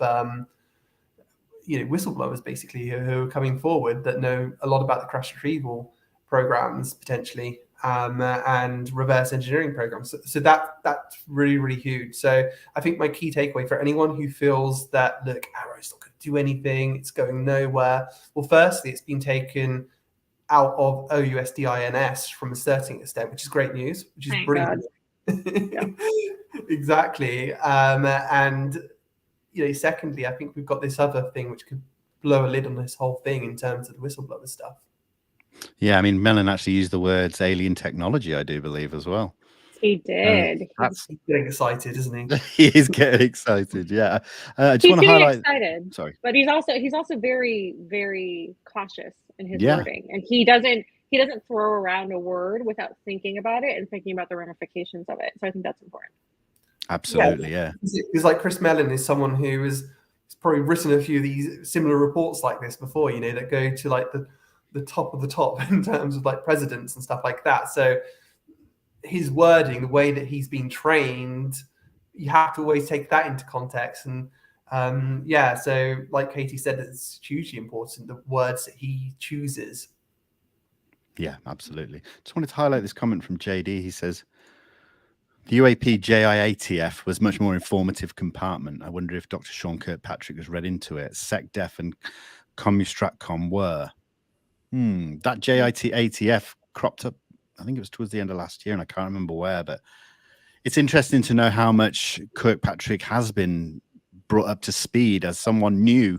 whistleblowers basically who are coming forward that know a lot about the crash retrieval programs potentially, and reverse engineering programs. So that's really, really huge. So I think my key takeaway for anyone who feels that, look, AARO's not going to do anything, it's going nowhere. Well, firstly, it's been taken out of OUSDINS from a certain extent, which is great news, which is brilliant. Yeah. Exactly. And secondly, I think we've got this other thing which could blow a lid on this whole thing in terms of the whistleblower stuff. Yeah, I mean, Mellon actually used the words alien technology, I do believe, as well. He did. He's getting excited, isn't he? He is getting excited. Yeah. I just He's want to highlight. Excited. Sorry, but he's also very, very cautious in his wording, and he doesn't throw around a word without thinking about it and thinking about the ramifications of it. So I think that's important. Absolutely, yeah. Because like Chris Mellon is someone who has probably written a few of these similar reports like this before, that go to like the top of the top in terms of like presidents and stuff like that. So his wording, the way that he's been trained, you have to always take that into context. And so like Katie said, it's hugely important, the words that he chooses. Yeah, absolutely. Just wanted to highlight this comment from JD. He says, the UAP JIATF was much more informative compartment. I wonder if Dr. Sean Kirkpatrick has read into it. SecDef and Comustratcom were. That JIATF cropped up, I think it was towards the end of last year, and I can't remember where, but it's interesting to know how much Kirkpatrick has been brought up to speed as someone new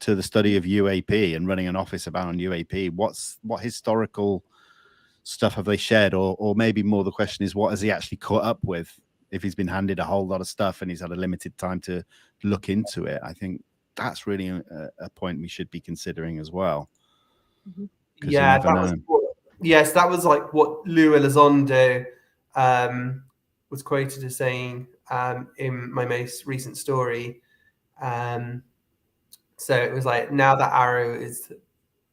to the study of UAP and running an office about UAP. What historical stuff have they shared, or maybe more the question is, what has he actually caught up with if he's been handed a whole lot of stuff and he's had a limited time to look into it? I think that's really a point we should be considering as well. Yeah, that was like what Luis Elizondo was quoted as saying in my most recent story. So it was like, now that AARO is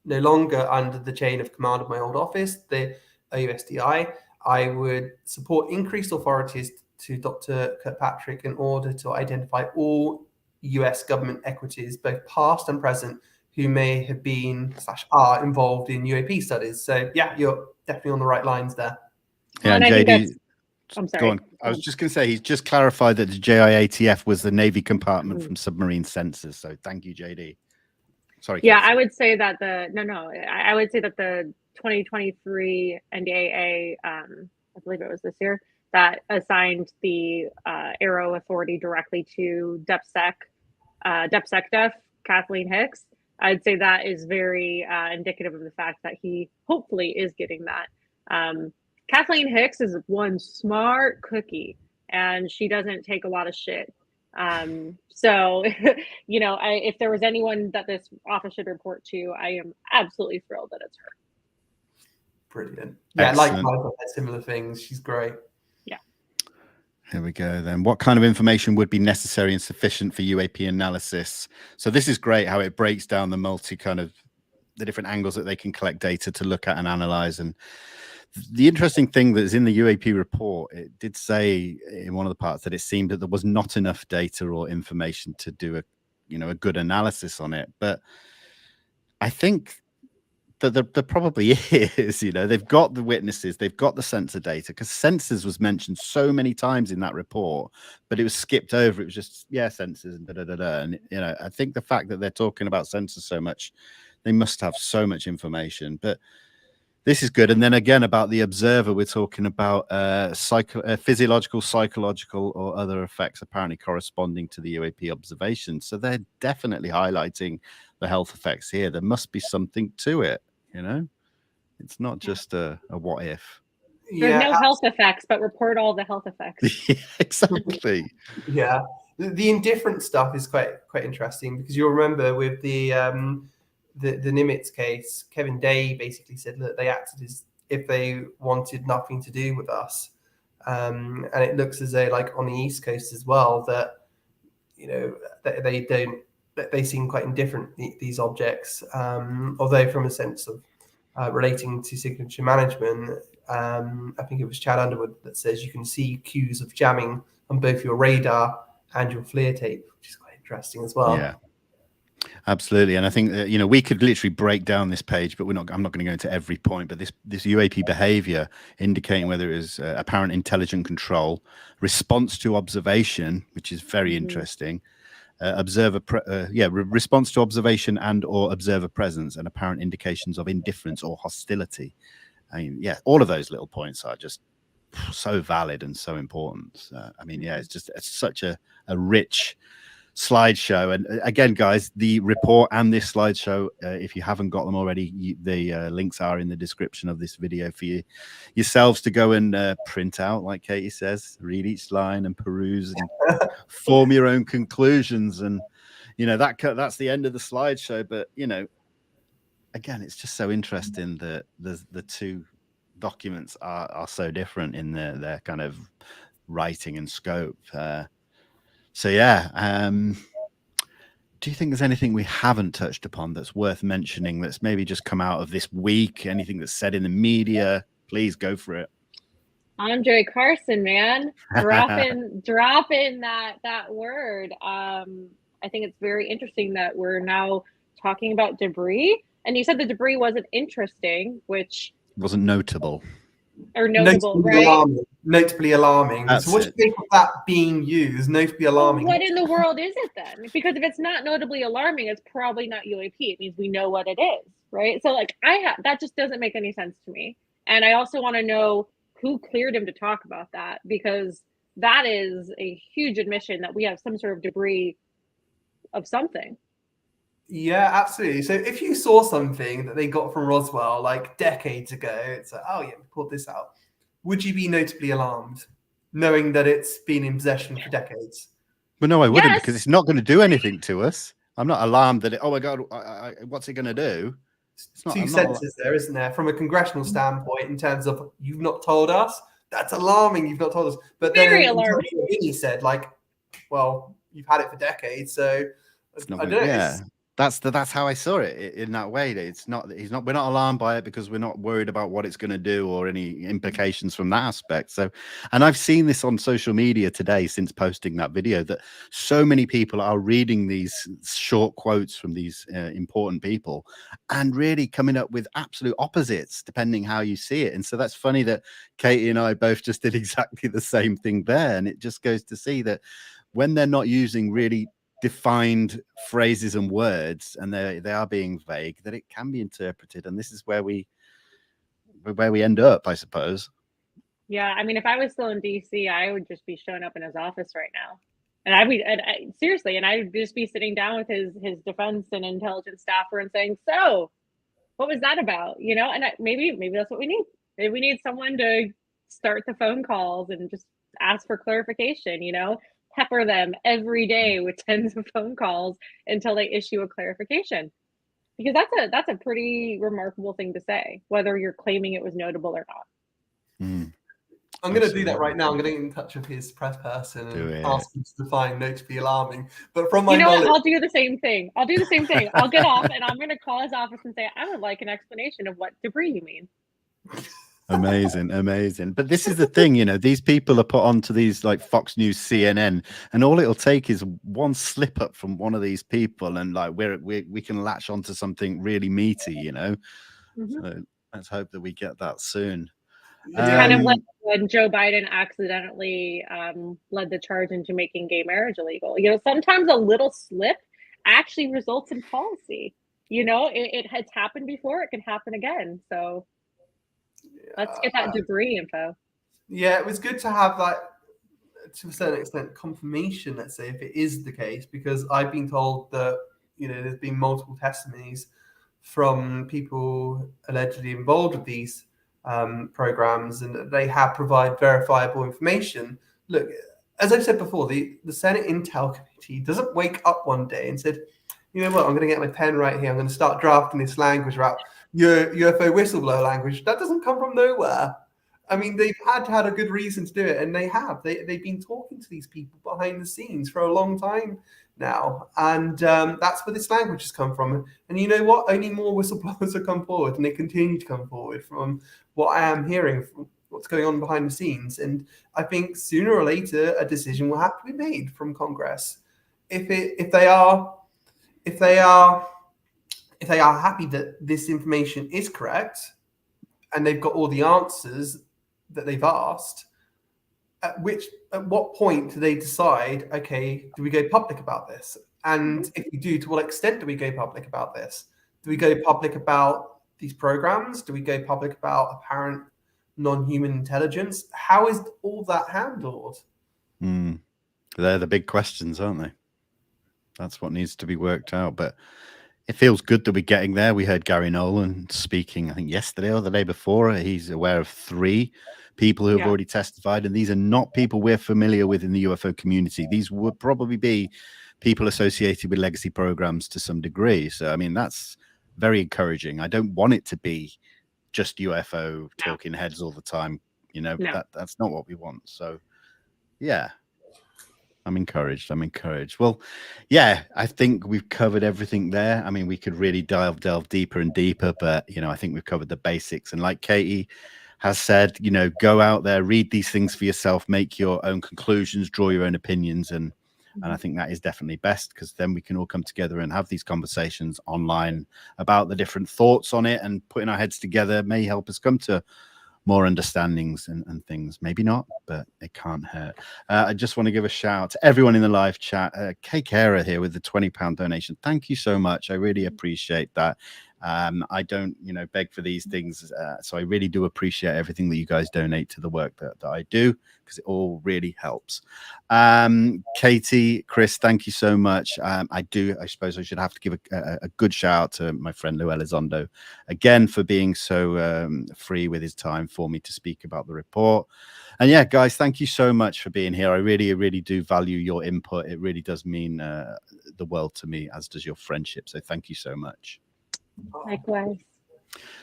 no longer under the chain of command of my old office, the OUSDI, I would support increased authorities to Dr. Kirkpatrick in order to identify all US government equities, both past and present, who may have been / are involved in UAP studies. So yeah, you're definitely on the right lines there. Yeah, and JD, I'm sorry. go on. I was just going to say, he's just clarified that the JIATF was the Navy compartment from submarine sensors. So thank you, JD. Sorry. Yeah, Casey. I would say that I would say that the 2023 NDAA, I believe it was this year, that assigned the AARO authority directly to DepSecDef, Kathleen Hicks. I'd say that is very indicative of the fact that he hopefully is getting that. Kathleen Hicks is one smart cookie, and she doesn't take a lot of shit. So, if there was anyone that this office should report to, I am absolutely thrilled that it's her. Brilliant. Yeah, like similar things. She's great. Yeah. Here we go then. What kind of information would be necessary and sufficient for UAP analysis? So this is great how it breaks down the different angles that they can collect data to look at and analyze. And the interesting thing that is in the UAP report, it did say in one of the parts that it seemed that there was not enough data or information to do a good analysis on it. But I think that there probably is. They've got the witnesses, they've got the sensor data, because sensors was mentioned so many times in that report, but it was skipped over. It was just sensors and And I think the fact that they're talking about sensors so much, they must have so much information. But this is good. And then again, about the observer, we're talking about physiological, psychological, or other effects apparently corresponding to the UAP observation. So they're definitely highlighting the health effects here. There must be something to it, It's not just a what if. There's no health effects, but report all the health effects. Yeah, exactly. Yeah, the indifferent stuff is quite interesting, because you'll remember with the Nimitz case, Kevin Day basically said that they acted as if they wanted nothing to do with us, and it looks as though, like on the East Coast as well, that they seem quite indifferent, these objects, although from a sense of relating to signature management, I think it was Chad Underwood that says you can see cues of jamming on both your radar and your FLIR tape, which is quite interesting as well. Yeah, absolutely. And I think that, we could literally break down this page, but I'm not going to go into every point. But this UAP behavior indicating whether it is apparent intelligent control, response to observation, which is very interesting. Response to observation and or observer presence, and apparent indications of indifference or hostility. I mean, yeah, all of those little points are just so valid and so important. It's such a rich slideshow. And again, guys, the report and this slideshow, if you haven't got them already, the links are in the description of this video for yourselves to go and print out, like Katie says, read each line and peruse and form your own conclusions. And that's the end of the slideshow. But again, it's just so interesting that the two documents are so different in their kind of writing and scope. Do you think there's anything we haven't touched upon that's worth mentioning, that's maybe just come out of this week? Anything that's said in the media? Please go for it. Andre Carson, man, drop in that word. I think it's very interesting that we're now talking about debris. And you said the debris wasn't interesting, which wasn't notable. Or notable, right? Notably alarming. That's so what do you think of that being used? Notably alarming. What in the world is it then? Because if it's not notably alarming, it's probably not UAP. It means we know what it is, right? So that just doesn't make any sense to me. And I also want to know who cleared him to talk about that, because that is a huge admission that we have some sort of debris of something. Yeah, absolutely. So if you saw something that they got from Roswell like decades ago, it's like, oh yeah, we pulled this out. Would you be notably alarmed, knowing that it's been in possession for decades? Well, no, I wouldn't, because it's not going to do anything to us. I'm not alarmed that oh my God, what's it going to do? It's not, two senses there, isn't there? From a congressional standpoint, in terms of you've not told us, that's alarming. You've not told us. But very then alarming. He said, like, well, you've had it for decades, so I don't know. Yeah. That's how I saw it in that way. We're not alarmed by it because we're not worried about what it's going to do or any implications from that aspect. So, and I've seen this on social media today since posting that video, that so many people are reading these short quotes from these important people and really coming up with absolute opposites depending how you see it. And so that's funny that Katie and I both just did exactly the same thing there. And it just goes to see that when they're not using really defined phrases and words, and they are being vague, that it can be interpreted, and this is where we end up, I suppose. Yeah, I mean, if I was still in DC, I would just be showing up in his office right now, and I'd just be sitting down with his defense and intelligence staffer and saying, so what was that about? And maybe that's what we need. Maybe we need someone to start the phone calls and just ask for clarification, pepper them every day with tens of phone calls until they issue a clarification, because that's a pretty remarkable thing to say, whether you're claiming it was notable or not. I'm going to do that right now. I'm going to get in touch with his press person and ask him to define notably alarming. But from my knowledge, I'll do the same thing. I'll get off and I'm going to call his office and say, I would like an explanation of what debris you mean. Amazing. But this is the thing, these people are put onto these like Fox News, CNN, and all it'll take is one slip up from one of these people, and like we can latch onto something really meaty, So let's hope that we get that soon. It's kind of like when Joe Biden accidentally led the charge into making gay marriage illegal. Sometimes a little slip actually results in policy. It has happened before. It can happen again. So let's get that debris info. Yeah, it was good to have that, to a certain extent, confirmation, let's say, if it is the case, because I've been told that, there's been multiple testimonies from people allegedly involved with these programs, and they have provided verifiable information. Look, as I've said before, the Senate Intel Committee doesn't wake up one day and said, you know what, I'm going to get my pen right here. I'm going to start drafting this language about UFO whistleblower language. That doesn't come from nowhere. I mean, they've had a good reason to do it, and they have. They've been talking to these people behind the scenes for a long time now, and that's where this language has come from. And you know what? Only more whistleblowers have come forward, and they continue to come forward from what I am hearing from what's going on behind the scenes. And I think sooner or later, a decision will have to be made from Congress. If they are happy that this information is correct and they've got all the answers that they've asked, at what point do they decide, okay, do we go public about this? And if we do, to what extent do we go public about this? Do we go public about these programs? Do we go public about apparent non-human intelligence? How is all that handled? They're the big questions, aren't they? That's what needs to be worked out. But it feels good that we're getting there. We heard Gary Nolan speaking, I think yesterday or the day before. He's aware of 3 people who have already testified, and these are not people we're familiar with in the UFO community. These would probably be people associated with legacy programs to some degree. So, I mean, that's very encouraging. I don't want it to be just UFO talking heads all the time. You know, that's not what we want. So, yeah. I'm encouraged. Well, yeah, I think we've covered everything there. I mean, we could really delve deeper and deeper, but, you know, I think we've covered the basics. And like Katie has said, you know, go out there, read these things for yourself, make your own conclusions, draw your own opinions. And I think that is definitely best, because then we can all come together and have these conversations online about the different thoughts on it, and putting our heads together may help us come to more understandings and things. Maybe not, but it can't hurt. I just want to give a shout out to everyone in the live chat. Kay Kara here with the £20 donation. Thank you so much. I really appreciate that. I don't, you know, beg for these things. So I really do appreciate everything that you guys donate to the work that I do, because it all really helps. Katie, Chris, thank you so much. I suppose I should have to give a good shout out to my friend Luis Elizondo again for being so free with his time for me to speak about the report. And yeah, guys, thank you so much for being here. I really, really do value your input. It really does mean the world to me, as does your friendship. So thank you so much. Likewise.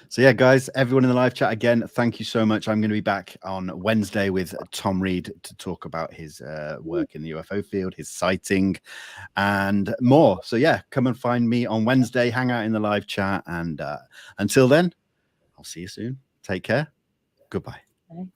So yeah, guys, everyone in the live chat, again, thank you so much. I'm going to be back on Wednesday with Tom Reed to talk about his work in the UFO field, his sighting, and more. So yeah, come and find me on Wednesday, hang out in the live chat, and until then, I'll see you soon. Take care. Goodbye. Bye.